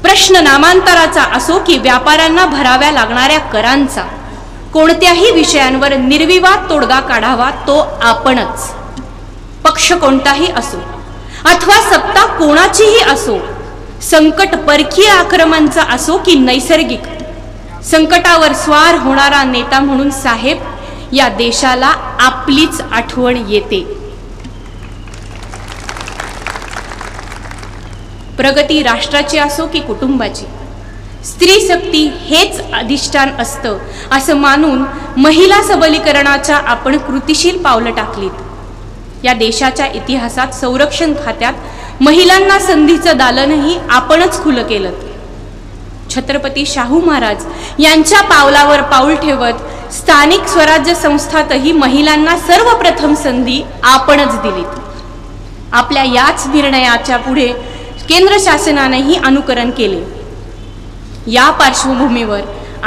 प्रश्न नामांतराचा असो की व्यापाऱ्यांना भराव्या लागणाऱ्या करांचा, कोणत्याही विषयांवर निर्विवाद तोडगा काढावा तो आपणच. पक्ष कोणताही असो अथवा सत्ता कोणाचीही असो, संकट परकीय आक्रमणांचा असो की नैसर्गिक, संकटावर स्वार होणारा नेता म्हणून साहेब या देशाला आपलीच आठवण येते. प्रगती राष्ट्राची असो की कुटुंबाची, स्त्री शक्ती हेच अधिष्ठान असतं असं मानून महिला सबलीकरणाच्या आपण कृतिशील पावलं टाकलीत. या देशाच्या इतिहासात संरक्षण खात्यात महिलांना संधीचं दालनही आपणच खुलं केलं. छत्रपती शाहू महाराज यांच्या पावलावर पाऊल ठेवत स्थानिक स्वराज्य संस्थातही महिलांना सर्वप्रथम संधी आपणच दिलीत. आपल्या याच निर्णयाच्या पुढे केंद्र शासनानेही अनुकरण केले. या पार्श्वभूमीवर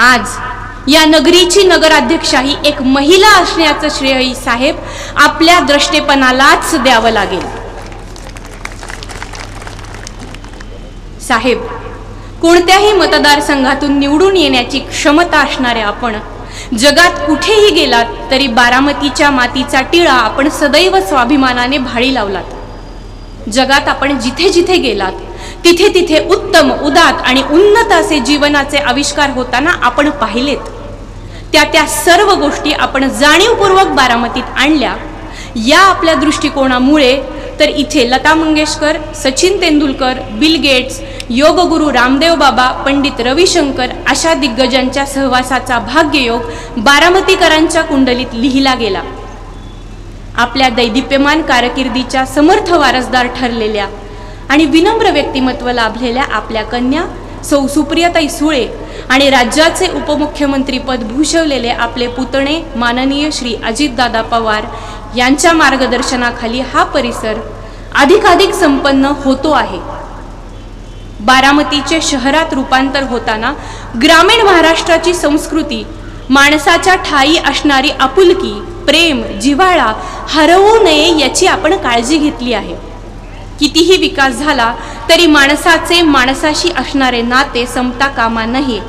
आज या नगरीची नगराध्यक्षाही एक महिला असण्याचं श्रेय साहेब आपल्या द्रष्टेपणालाच द्यावं लागेल. साहेब, कोणत्याही मतदारसंघातून निवडून येण्याची क्षमता असणारे आपण जगात कुठेही गेलात तरी बारामतीच्या मातीचा टिळा आपण सदैव स्वाभिमानाने भाळी लावलात. जगात आपण जिथे जिथे गेलात तिथे तिथे उत्तम, उदात आणि उन्नत असे जीवनाचे आविष्कार होताना आपण पाहिलेत. त्या सर्व गोष्टी आपण जाणीवपूर्वक बारामतीत आणल्या. या आपल्या दृष्टिकोनामुळे तर इथे लता मंगेशकर, सचिन तेंडुलकर, बिल गेट्स, योगगुरू रामदेव बाबा, पंडित रविशंकर अशा दिग्गजांच्या सहवासाचा भाग्ययोग बारामतीकरांच्या कुंडलीत लिहिला गेला. आपल्या दैदिप्यमान कारकिर्दीच्या समर्थ वारसदार ठरलेल्या आणि विनम्र व्यक्तिमत्व लाभलेल्या आपल्या कन्या सौ सुप्रियाताई सुळे आणि राज्याचे उपमुख्यमंत्री पद भूषवलेले आपले पुतणे माननीय श्री अजितदादा पवार यांच्या मार्गदर्शनाखाली हा परिसर अधिकाधिक संपन्न होतो आहे. बारामतीचे शहरात रूपांतर होताना ग्रामीण महाराष्ट्राची संस्कृती, माणसाच्या ठायी असणारी आपुलकी, प्रेम, जिव्हाळा हरवू नये याची आपण काळजी घेतली आहे. कितीही विकास झाला तरी माणसाचे माणसाशी असणारे नाते संपता कामा नये,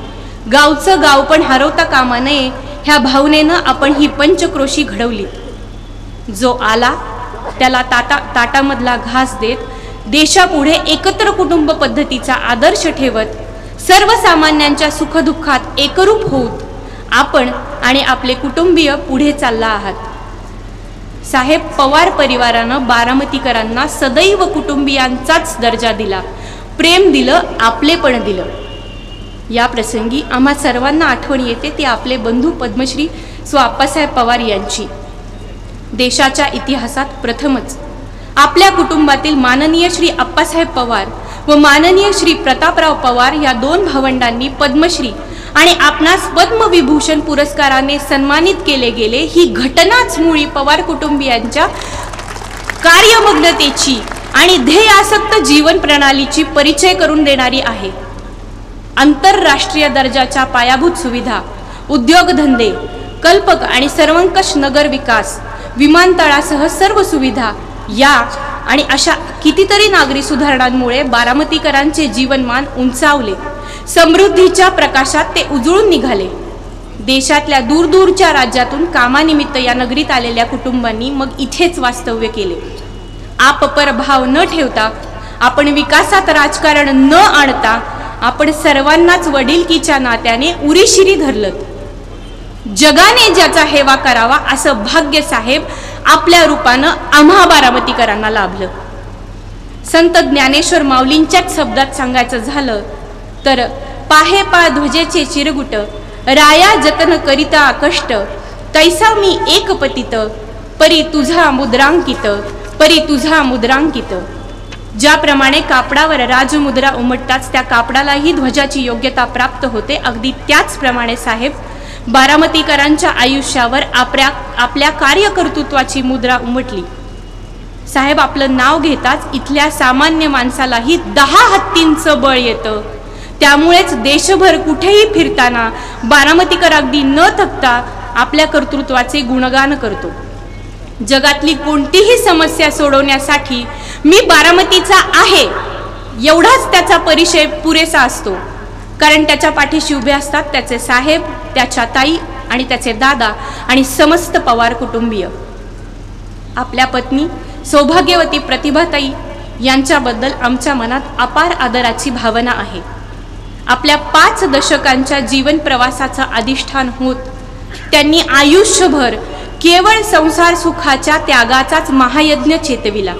गावचं गाव पण हरवता कामा नये ह्या भावनेनं आपण ही पंचक्रोशी घडवली. जो आला त्याला ताटामधला घास देत, देशापुढे एकत्र कुटुंब पद्धतीचा आदर्श ठेवत, सर्वसामान्यांच्या सुखदुःखात एकरूप होत आपण आणि आपले कुटुंबीय पुढे चालला आहात. साहेब, पवार परिवारानं बारामतीकरांना सदैव कुटुंबियांचाच दर्जा दिला, प्रेम दिलं, आपलेपण दिलं. या प्रसंगी आम्हा सर्वांना आठवण येते ती आपले बंधू पद्मश्री स्व आप्पासाहेब पवार यांची. देशाच्या इतिहासात प्रथमच आपल्या कुटुंबातील माननीय श्री आप्पासाहेब पवार व माननीय श्री प्रतापराव पवार या दोन भावंडांनी पद्मश्री आणि आपणास पद्मविभूषण पुरस्काराने सन्मानित केले गेले. ही घटनाच मुळी पवार कुटुंबियांच्या कार्यमग्नतेची आणि ध्येयासक्त जीवन प्रणालीची परिचय करून देणारी आहे. आंतरराष्ट्रीय दर्जाच्या पायाभूत सुविधा, उद्योगधंदे, कल्पक आणि सर्वंकष नगर विकास, विमानतळासह सर्व सुविधा या आणि अशा कितीतरी नागरी सुधारणांमुळे बारामतीकरांचे जीवनमान उंचावले. समृद्धीच्या प्रकाशात ते उजळून निघाले. देशातल्या दूरदूरच्या राज्यातून कामानिमित्त या नगरीत आलेल्या कुटुंबांनी मग इथेच वास्तव्य केले. आपपर भाव न ठेवता, आपण विकासात राजकारण न आणता आपण सर्वांनाच वडिलकीच्या नात्याने उरीशिरी धरलं. जगाने ज्याचा हेवा करावा असं भाग्य साहेब आपल्या रूपानं आम्हा बारामतीकरांना लाभलं. संत ज्ञानेश्वर माऊलींच्याच शब्दात सांगायचं झालं तर पाहे पा ध्वजेचे चिरगुट राया जतन करिता कष्ट तैसा मी एक पतित परी तुझा मुद्रांकित परी तुझा मुद्रांकित. ज्याप्रमाणे कापडावर राजमुद्रा उमटताच त्या कापडालाही ध्वजाची योग्यता प्राप्त होते, अगदी त्याचप्रमाणे साहेब बारामतीकरांच्या आयुष्यावर आपल्या कार्यकर्तृत्वाची मुद्रा उमटली. साहेब आपलं नाव घेताच इथल्या सामान्य माणसालाही 10 हत्तींचं बळ येतं. त्यामुळेच देशभर कुठेही फिरताना बारामतीकर अगदी न थकता आपल्या कर्तृत्वाचे गुणगान करतो. जगातली कोणतीही समस्या सोडवण्यासाठी मी बारामतीचा आहे एवढाच त्याचा परिचय पुरेसा असतो. कारण त्याच्या पाठीशी उभे असतात त्याचे साहेब, त्याच्या ताई आणि त्याचे दादा आणि समस्त पवार कुटुंबीय. आपल्या पत्नी सौभाग्यवती प्रतिभाताई यांच्याबद्दल आमच्या मनात अपार आदराची भावना आहे. आपल्या 5 दशकांच्या जीवन प्रवासाचं अधिष्ठान होत त्यांनी आयुष्यभर केवळ संसार सुखाच्या त्यागाचाच महायज्ञ चेतविला.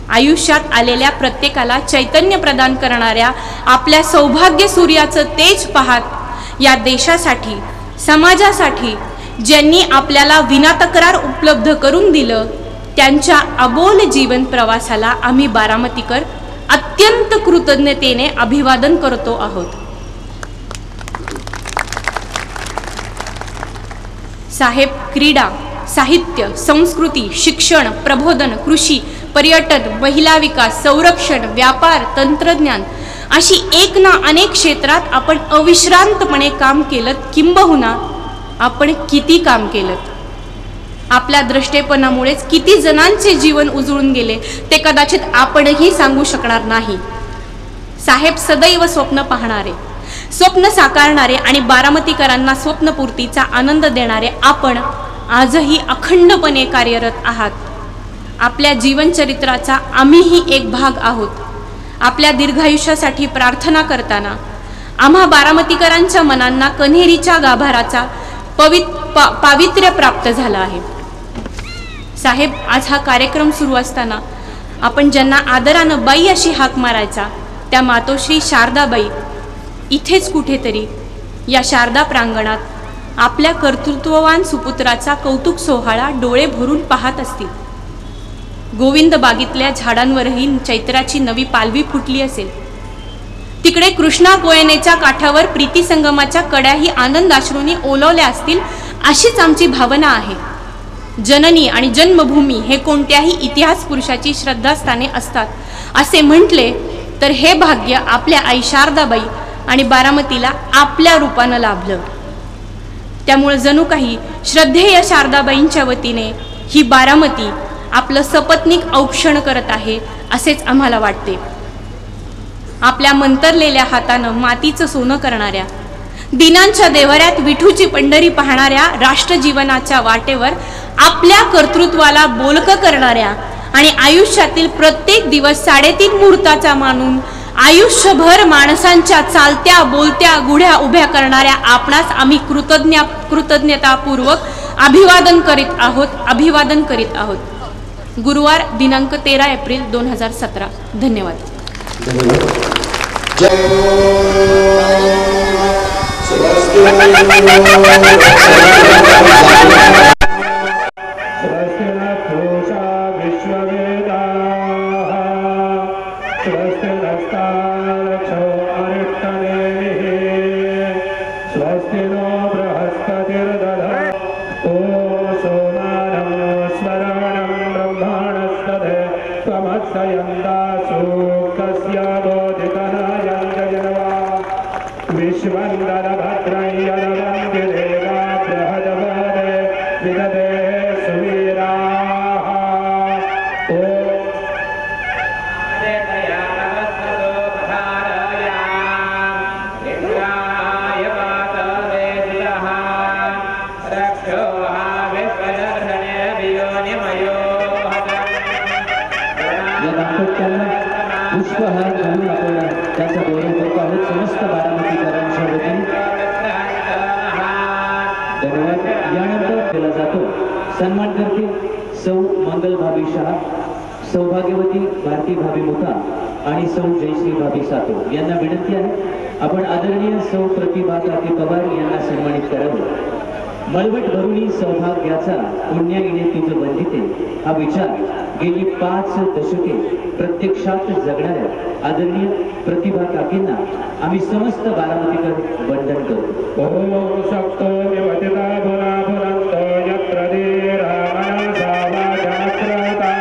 आयुष्यात आलेल्या प्रत्येकाला चैतन्य प्रदान करणाऱ्या आपल्या सौभाग्य सूर्याचं तेज पाहत या देशासाठी समाजासाठी ज्यांनी आपल्याला विनातक्रार उपलब्ध करून दिलं त्यांच्या अबोल जीवन प्रवासाला आम्ही बारामतीकर अत्यंत कृतज्ञतेने अभिवादन करतो आहोत. साहेब क्रीडा, साहित्य, संस्कृती, शिक्षण, प्रबोधन, कृषी, पर्यटन, महिला विकास, संरक्षण, व्यापार, तंत्रज्ञान अशी एक ना अनेक क्षेत्रात आपण अविश्रांतपणे काम केलं. किंबहुना आपण किती काम केलं. आपल्या द्रष्टेपणामुळेच किती जणांचे जीवन उजळून गेले ते कदाचित आपणही सांगू शकणार नाही. साहेब सदैव स्वप्न पाहणारे, स्वप्न साकारणारे आणि बारामतीकरांना स्वप्नपूर्तीचा आनंद देणारे आपण आजही अखंडपणे कार्यरत आहात. आपल्या जीवनचरित्राचा आम्हीही एक भाग आहोत. आपल्या दीर्घायुष्यासाठी प्रार्थना करताना आम्हा बारामतीकरांच्या मनांना कन्हेरीच्या गाभाराचा पावित्र्य प्राप्त झाला आहे. साहेब आज हा कार्यक्रम सुरू असताना आपण ज्यांना आदरानं बाई अशी हाक मारायचा त्या मातोश्री शारदाबाई इथेच कुठेतरी या शारदा प्रांगणात आपल्या कर्तृत्ववान सुपुत्राचा कौतुक सोहळा डोळे भरून पाहत असतील. गोविंद बागीतल्या झाडांवरही चैत्राची नवी पालवी फुटली असेल. तिकडे कृष्णा कोयनेच्या काठावर प्रीती संगमाच्या कड्याही आनंद अश्रूंनी ओलवल्या असतील अशीच आमची भावना आहे. जननी आणि जन्मभूमी हे कोणत्याही इतिहास पुरुषाची श्रद्धास्थाने असतात असे म्हटले तर हे भाग्य आपल्या आई शारदाबाई आणि बारामतीला आपल्या रूपानं लाभलं. त्यामुळे जणू काही श्रद्धेय शारदाबाईंच्या वतीने ही बारामती आपलं सपत्नीक औक्षण करत आहे असेच आम्हाला वाटते. आपल्या मंतरलेल्या हातानं मातीचं सोनं करणाऱ्या, दिनांच्या देव्हाऱ्यात विठूची पंढरी पाहणाऱ्या, राष्ट्रजीवनाच्या वाटेवर आपल्या कर्तृत्वाला बोलकं करणाऱ्या आणि आयुष्यातील प्रत्येक दिवस 3.5 मुहूर्ताचा मानून आयुष्यभर माणसांच्या चालत्या बोलत्या गुढ्या उभ्या करणाऱ्या आपणास आम्ही कृतज्ञतापूर्वक अभिवादन करीत आहोत. गुरुवार दिनांक 13 एप्रिल 2017. धन्यवाद. पुष्पहार घालून आपण त्याचा गौरव करतो आहोत समस्त बारामतीकरांच्या वतीने. धन्यवाद. यानंतर केला जातो सन्मान करते सौ मंगल भाभी शाह, सौभाग्यवती भारती भाभी मुथा आणि सौ जयश्री भाभी सातो यांना विनंती आहे आपण आदरणीय सौ प्रतिभा काकी पवार यांना सन्मानित करावं. मळवट भरुणी सौभाग्याचा पुण्याईने तुझं बंधिते हा विचार गेली 5 दशके प्रत्यक्षात जगणाऱ्या आदरणीय प्रतिभा काकींना आम्ही समस्त बारामतीकर वंदन करतो. ओम सप्तो विवतिता भुना भुनंत यत्र धीरामना सावाचनत्रता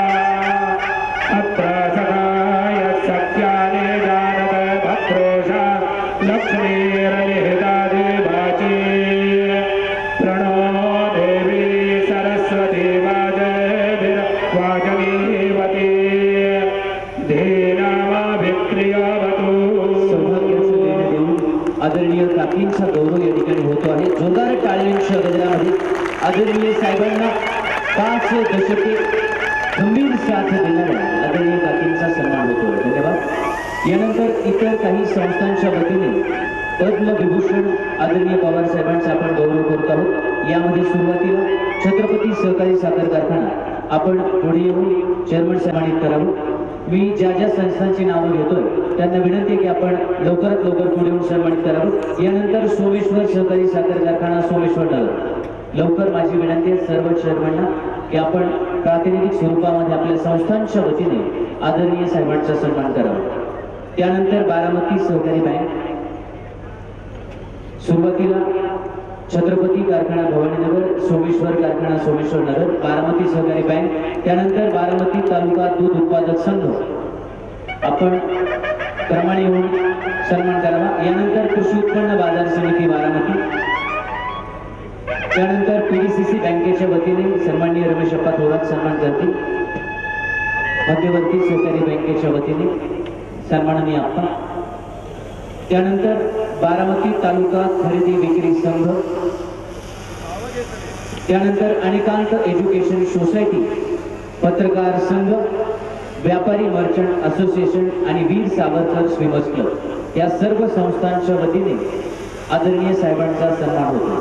अत्र सखाय सत्याने जानत भद्रोषा लक्ष्मीर्निहिता देवाची प्रणो देवी सरस्वती वाजनीवती धीनामाभिप्रियवतु. सौभाग्याचं देणं देऊन आदरणीय काकींचा गौरव या ठिकाणी होतो आहे. जोरदार टाळ्यांच्या गजरामध्ये आदरणीय साहेबांना 5 दशके गंभीर साथ देणाऱ्या आदरणीय काकींचा सन्मान होतो. धन्यवाद. यानंतर इतर काही संस्थांच्या वतीने पद्मविभूषण आदरणीय पवार साहेबांचा आपण गौरव करत आहोत. यामध्ये सुरुवातीला छत्रपती सहकारी साखर कारखाना आपण पुढे येऊन चेअरमन सन्मानित करावं. मी ज्या ज्या संस्थांची नावं घेतोय त्यांना विनंती आहे की आपण लवकरात लवकर पुढे येऊन सन्मानित करावं. यानंतर सोमेश्वर सहकारी साखर कारखाना सोमेश्वर नगर लवकर माझी विनंती आहे सर्व चेअरमनना की आपण प्रातिनिधिक स्वरूपामध्ये आपल्या संस्थांच्या वतीने आदरणीय साहेबांचा सन्मान करावा. त्यानंतर बारामती सहकारी बँक सुरुवातीला छत्रपती कारखाना भवानीनगर, सोमेश्वर कारखाना सोमेश्वर नगर, बारामती सहकारी बँक, त्यानंतर बारामती तालुका दूध उत्पादक संघ आपण क्रमाने येऊन सन्मान करावा. यानंतर कृषी उत्पन्न बाजार समिती बारामती, त्यानंतर पीडीसीसी बँकेच्या वतीने सन्माननीय रमेश अप्पा थोरात सन्मान करतील. मध्यवर्ती सहकारी बँकेच्या वतीने सन्माननीय अप्पा, त्यानंतर बारामती तालुका खरेदी विक्री संघ, त्यानंतर अनेकांत एज्युकेशन सोसायटी, पत्रकार संघ, व्यापारी मर्चंट असोसिएशन आणि वीर सावरकर स्विमर्स क्लब या सर्व संस्थांच्या वतीने आदरणीय साहेबांचा सन्मान होतो.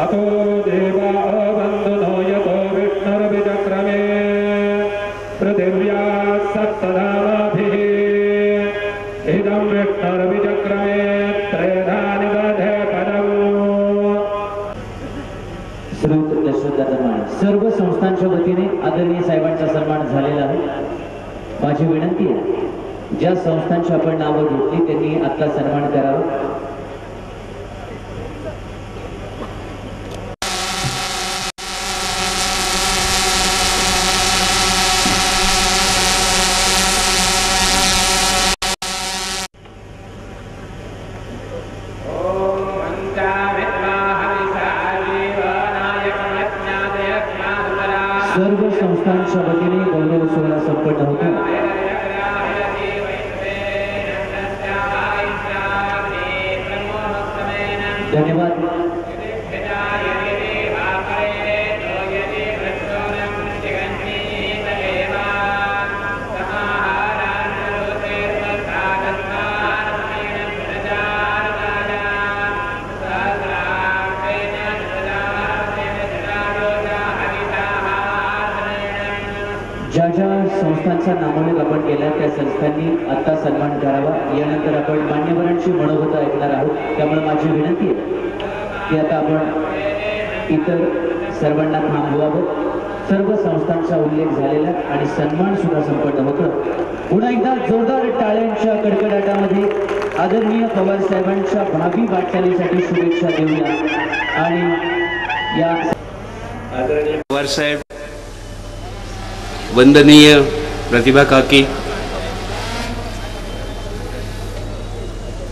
अतो देवा वंदनो यतो विष्णुर्विचक्रमे पृथिव्या सप्तधामाभिः इदं विष्णुर्विचक्रमे त्रयधानि दधे पदम्. श्रीयुत दशरथ माने सर्व संस्थांच्या वतीने आदरणीय साहेबांचा सन्मान झालेला आहे. माझी विनंती आहे ज्या संस्थांची आपण नावं घेतली त्यांनी आता सन्मान करावा. सर्व संस्थांच्या वतीने गौरव सोहळा संपन्न होतो. धन्यवाद. ज्या ज्या संस्थांचा नामोल्लेख आपण केला त्या संस्थांनी आता सन्मान करावा. यानंतर आपण मान्यवरांची मनोगत ऐकणार आहोत. त्यामुळे माझी विनंती आहे की आता आपण इतर सर्वांना थांबवावं. सर्व संस्थांचा उल्लेख झालेला आणि सन्मान सुद्धा संपन्न होतं. पुन्हा एकदा जोरदार टाळ्यांच्या कडकडाटामध्ये आदरणीय पवार साहेबांच्या भावी वाटचालीसाठी शुभेच्छा देऊया. आणि या आदरणीय पवार साहेब, वंदनीय प्रतिभा काकी,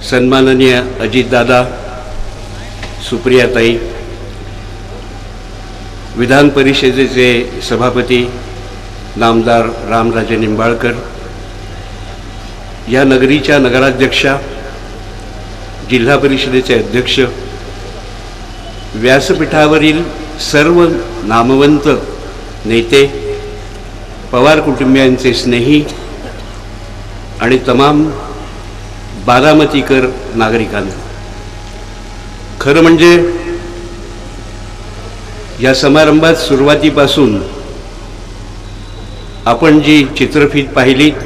सन्माननीय अजितदादा, सुप्रियाताई, विधान परिषदेचे सभापती नामदार रामराजे निंबाळकर, या नगरीच्या नगराध्यक्षा, जिल्हा परिषदेचे अध्यक्ष, व्यासपीठावरील सर्व नामवंत नेते, पवार कुटुंबियांचे स्नेही आणि तमाम बारामतीकर नागरिकांना, खरं म्हणजे या समारंभात सुरुवातीपासून आपण जी चित्रफीत पाहिलीत,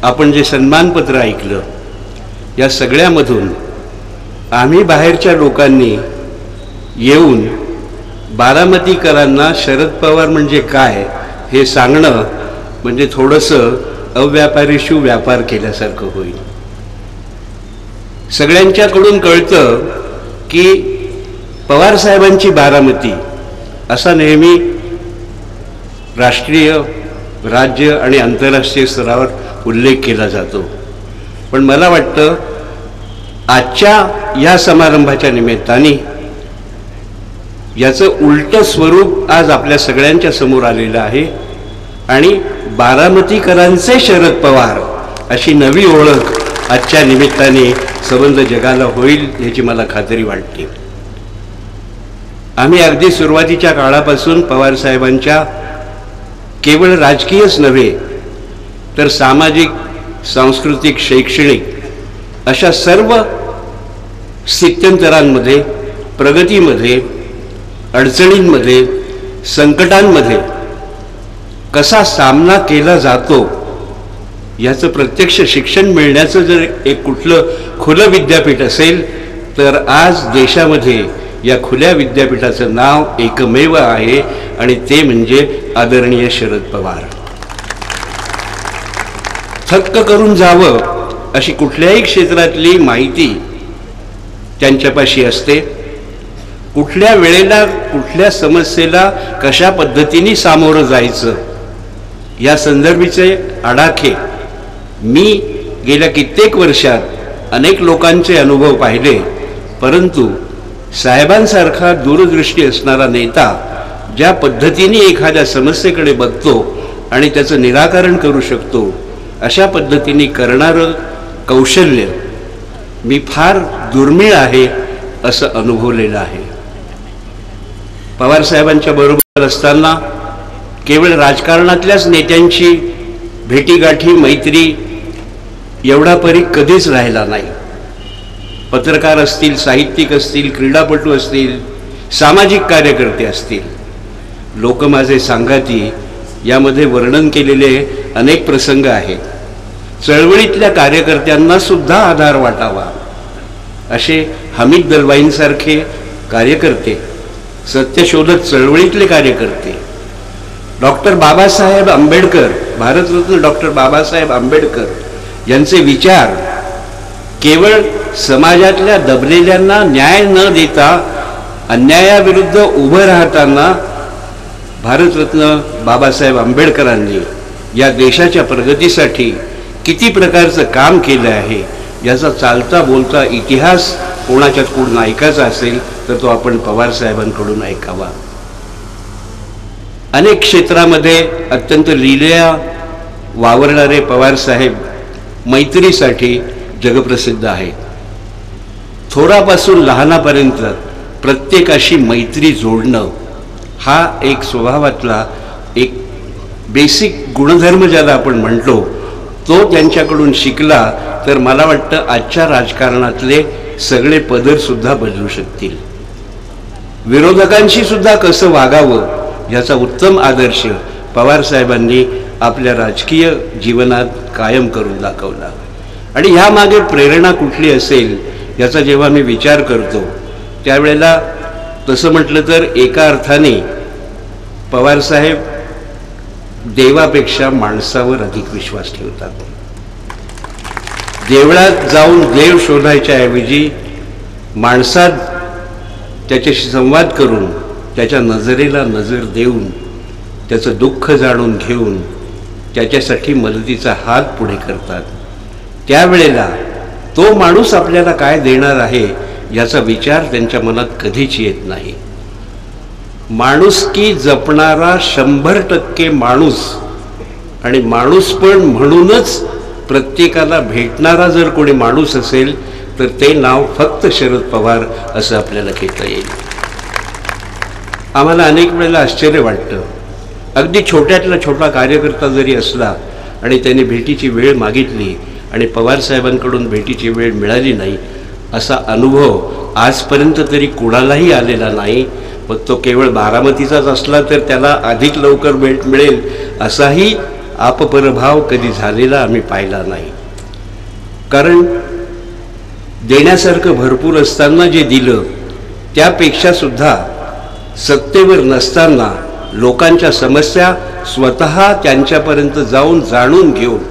आपण जे सन्मानपत्र ऐकलं, या सगळ्यामधून आम्ही बाहेरच्या लोकांनी येऊन बारामतीकरांना शरद पवार म्हणजे काय हे सांगणं म्हणजे थोडंसं अव्यापारीशु व्यापार केल्यासारखं होईल. सगळ्यांच्याकडून कळतं की पवारसाहेबांची बारामती असा नेहमी राष्ट्रीय, राज्य आणि आंतरराष्ट्रीय स्तरावर उल्लेख केला जातो. पण मला वाटतं आजच्या या समारंभाच्या निमित्ताने याचं उलटं स्वरूप आज आपल्या सगळ्यांच्या समोर आलेलं आहे आणि बारामतीकरांचे शरद पवार अशी नवी ओळख आजच्या निमित्ताने संबंध जगाला होईल याची मला खात्री वाटते. आम्ही अगदी सुरुवातीच्या काळापासून पवारसाहेबांच्या केवळ राजकीयच नव्हे तर सामाजिक, सांस्कृतिक, शैक्षणिक अशा सर्व स्थित्यंतरांमध्ये, प्रगतीमध्ये, अडचणींमध्ये, संकटांमध्ये कसा सामना केला जातो याचं प्रत्यक्ष शिक्षण मिळण्याचं जर एक कुठलं खुलं विद्यापीठ असेल तर आज देशामध्ये या खुल्या विद्यापीठाचं नाव एकमेव आहे आणि ते म्हणजे आदरणीय शरद पवार. थक्क करून जावं अशी कुठल्याही क्षेत्रातली माहिती त्यांच्यापाशी असते. कुठल्या वेळेला कुठल्या समस्येला कशा पद्धतीने सामोरं जायचं या संदर्भीचे आडाखे मी गेल्या कित्येक वर्षात अनेक लोकांचे अनुभव पाहिले. परंतु साहेबांसारखा दूरदृष्टी असणारा नेता ज्या पद्धतीने एखाद्या समस्येकडे बघतो आणि त्याचं निराकरण करू शकतो अशा पद्धतीने करणारं कौशल्य मी फार दुर्मिळ आहे असं अनुभवलेलं आहे. पवारसाहेबांच्या बरोबर असताना केवळ राजकारणातल्याच नेत्यांची भेटीगाठी, मैत्री एवढा परी कधीच राहिला नाही. पत्रकार असतील, साहित्यिक असतील, क्रीडापटू असतील, सामाजिक कार्यकर्ते असतील, लोक माझे सांगाती यामध्ये वर्णन केलेले अनेक प्रसंग आहेत. चळवळीतल्या कार्यकर्त्यांना सुद्धा आधार वाटावा असे हमीद दलवाईंसारखे कार्यकर्ते, सत्यशोधक चळवळीतले कार्यकर्ते, डॉक्टर बाबासाहेब आंबेडकर, भारतरत्न डॉक्टर बाबासाहेब आंबेडकर यांचे विचार केवळ समाजातल्या दबलेल्यांना न्याय न देता अन्यायाविरुद्ध उभं राहताना भारतरत्न बाबासाहेब आंबेडकरांनी या देशाच्या प्रगतीसाठी किती प्रकारचं काम केलं आहे याचा चालता बोलता इतिहास कोणाच्याकडून ऐकायचा असेल तर तो आपण पवारसाहेबांकडून ऐकावा. अनेक क्षेत्रामध्ये अत्यंत लीलया वावरणारे पवारसाहेब मैत्रीसाठी जगप्रसिद्ध आहेत. थोरापासून लहानापर्यंत प्रत्येकाशी मैत्री जोडणं हा एक स्वभावातला एक बेसिक गुणधर्म ज्याला आपण म्हणतो तो त्यांच्याकडून शिकला तर मला वाटतं आजच्या राजकारणातले सगळे पदरसुद्धा बदलू शकतील. विरोधकांशी सुद्धा कसं वागावं याचा उत्तम आदर्श पवारसाहेबांनी आपल्या राजकीय जीवनात कायम करून दाखवला. आणि ह्यामागे प्रेरणा कुठली असेल याचा जेव्हा मी विचार करतो त्यावेळेला तसं म्हटलं तर एका अर्थाने पवारसाहेब देवापेक्षा माणसावर अधिक विश्वास ठेवतात. देवळात जाऊन देव शोधायच्या ऐवजी माणसात त्याच्याशी संवाद करून त्याच्या नजरेला नजर देऊन त्याचं दुःख जाणून घेऊन त्याच्यासाठी मदतीचा हात पुढे करतात. त्यावेळेला तो माणूस आपल्याला काय देणार आहे याचा विचार त्यांच्या मनात कधीच येत नाही. माणुसकी जपणारा 100% माणूस आणि माणूस पण म्हणूनच प्रत्येकाला भेटणारा जर कोणी माणूस असेल तर ते नाव फक्त शरद पवार असं आपल्याला घेता येईल. आम्हाला अनेक वेळेला आश्चर्य वाटतं अगदी छोट्यातला छोटा कार्यकर्ता जरी असला आणि त्याने भेटीची वेळ मागितली आणि पवारसाहेबांकडून भेटीची वेळ मिळाली नाही, असा अनुभव आजपर्यंत तरी कुणालाही आलेला नाही. मग तो केवळ बारामतीचाच असला तर त्याला अधिक लवकर भेट मिळेल असाही आपपरभाव कधी झालेला आम्ही पाहिला नाही. कारण देण्यासारखं भरपूर असताना जे दिलं त्यापेक्षा सुद्धा सत्तेवर नसताना लोकांच्या समस्या स्वतः त्यांच्यापर्यंत जाऊन जाणून घेऊन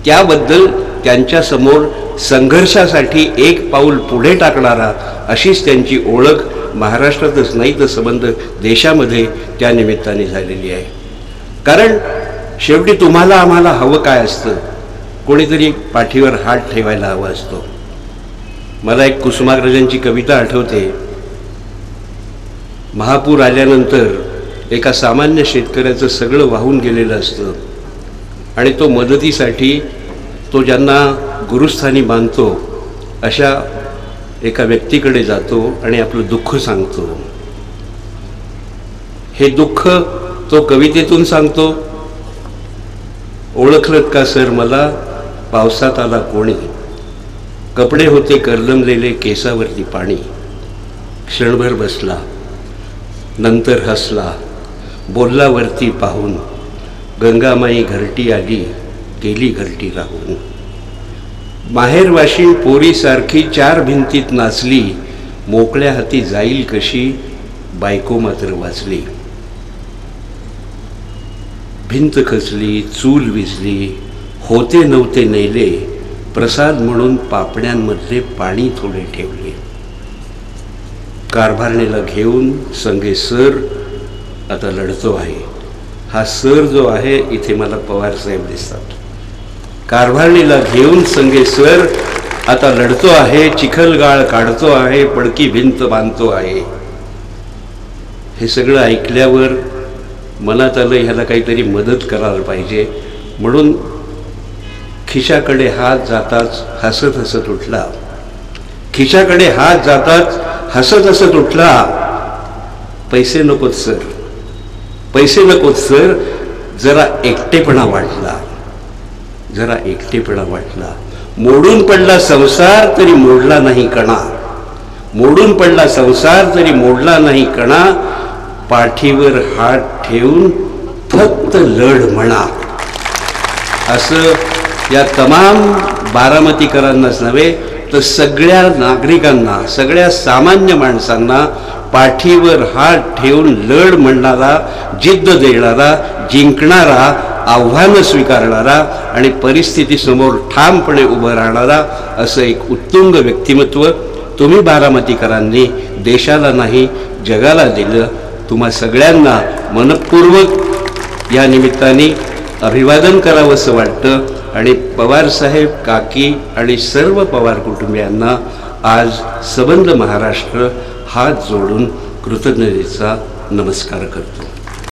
त्याबद्दल त्यांच्यासमोर संघर्षासाठी एक पाऊल पुढे टाकणारा अशीच त्यांची ओळख महाराष्ट्रातच नाही तर संबंध देशामध्ये त्या निमित्ताने झालेली आहे. कारण शेवटी तुम्हाला आम्हाला हवं काय असतं, कोणीतरी पाठीवर हात ठेवायला हवा असतो. मला एक कुसुमाग्रजांची कविता आठवते. महापूर आल्यानंतर एका सामान्य शेतकऱ्याचं सगळं वाहून गेलेलं असतं आणि तो मदतीसाठी तो ज्यांना गुरुस्थानी मानतो अशा एका व्यक्तीकडे जातो आणि आपलं दुःख सांगतो. हे दुःख तो कवितेतून सांगतो. ओळखलत का सर मला, पावसात आला कोणी, कपडे होते करलमलेले केसावरती पाणी, क्षणभर बसला नंतर हसला, बोलला वरती पाहून, गंगामाई घरटी आली गेली घरटी राहून. माहेरवाशी पोरीसारखी चार भिंतीत नाचली, मोकळ्या हाती जाईल कशी बायको मात्र वाचली. भिंत खचली चूल विझली, होते नव्हते नेले, प्रसाद म्हणून पापण्यांमधले पाणी थोडे ठेवले. कारभारणीला घेऊन संगे सर आता लढतो आहे. हा सर जो आहे इथे मला पवार साहेब दिसतात. कारभारणीला घेऊन संगे सर आता लढतो आहे, चिखलगाळ काढतो आहे, पडकी भिंत बांधतो आहे. हे सगळं ऐकल्यावर मनात आलं ह्याला काहीतरी मदत करायला पाहिजे. म्हणून खिशाकडे हात जाताच हसत हसत उठला. खिशाकडे हात जाताच हसत हसत उठला. पैसे नकोत सर, पैसे नकोत सर, जरा एकटेपणा वाटला, जरा एकटेपणा वाटला. मोडून पडला संसार तरी मोडला नाही कणा, मोडून पडला संसार तरी मोडला नाही कणा, पाठीवर हात ठेवून फक्त लढ म्हणा. असं या तमाम बारामतीकरांनाच नव्हे तर सगळ्या नागरिकांना, सगळ्या सामान्य माणसांना पाठीवर हात ठेवून लढ म्हणणारा, जिद्द देणारा, जिंकणारा, आव्हानं स्वीकारणारा आणि परिस्थितीसमोर ठामपणे उभं राहणारा असं एक उत्तुंग व्यक्तिमत्व तुम्ही बारामतीकरांनी देशाला नाही जगाला दिलं. तुम्हा सगळ्यांना मनपूर्वक या निमित्ताने अभिवादन करावंसं वाटतं आणि पवारसाहेब, काकी आणि सर्व पवार कुटुंबियांना आज सबंध महाराष्ट्र हात जोडून कृतज्ञतेचा नमस्कार करतो.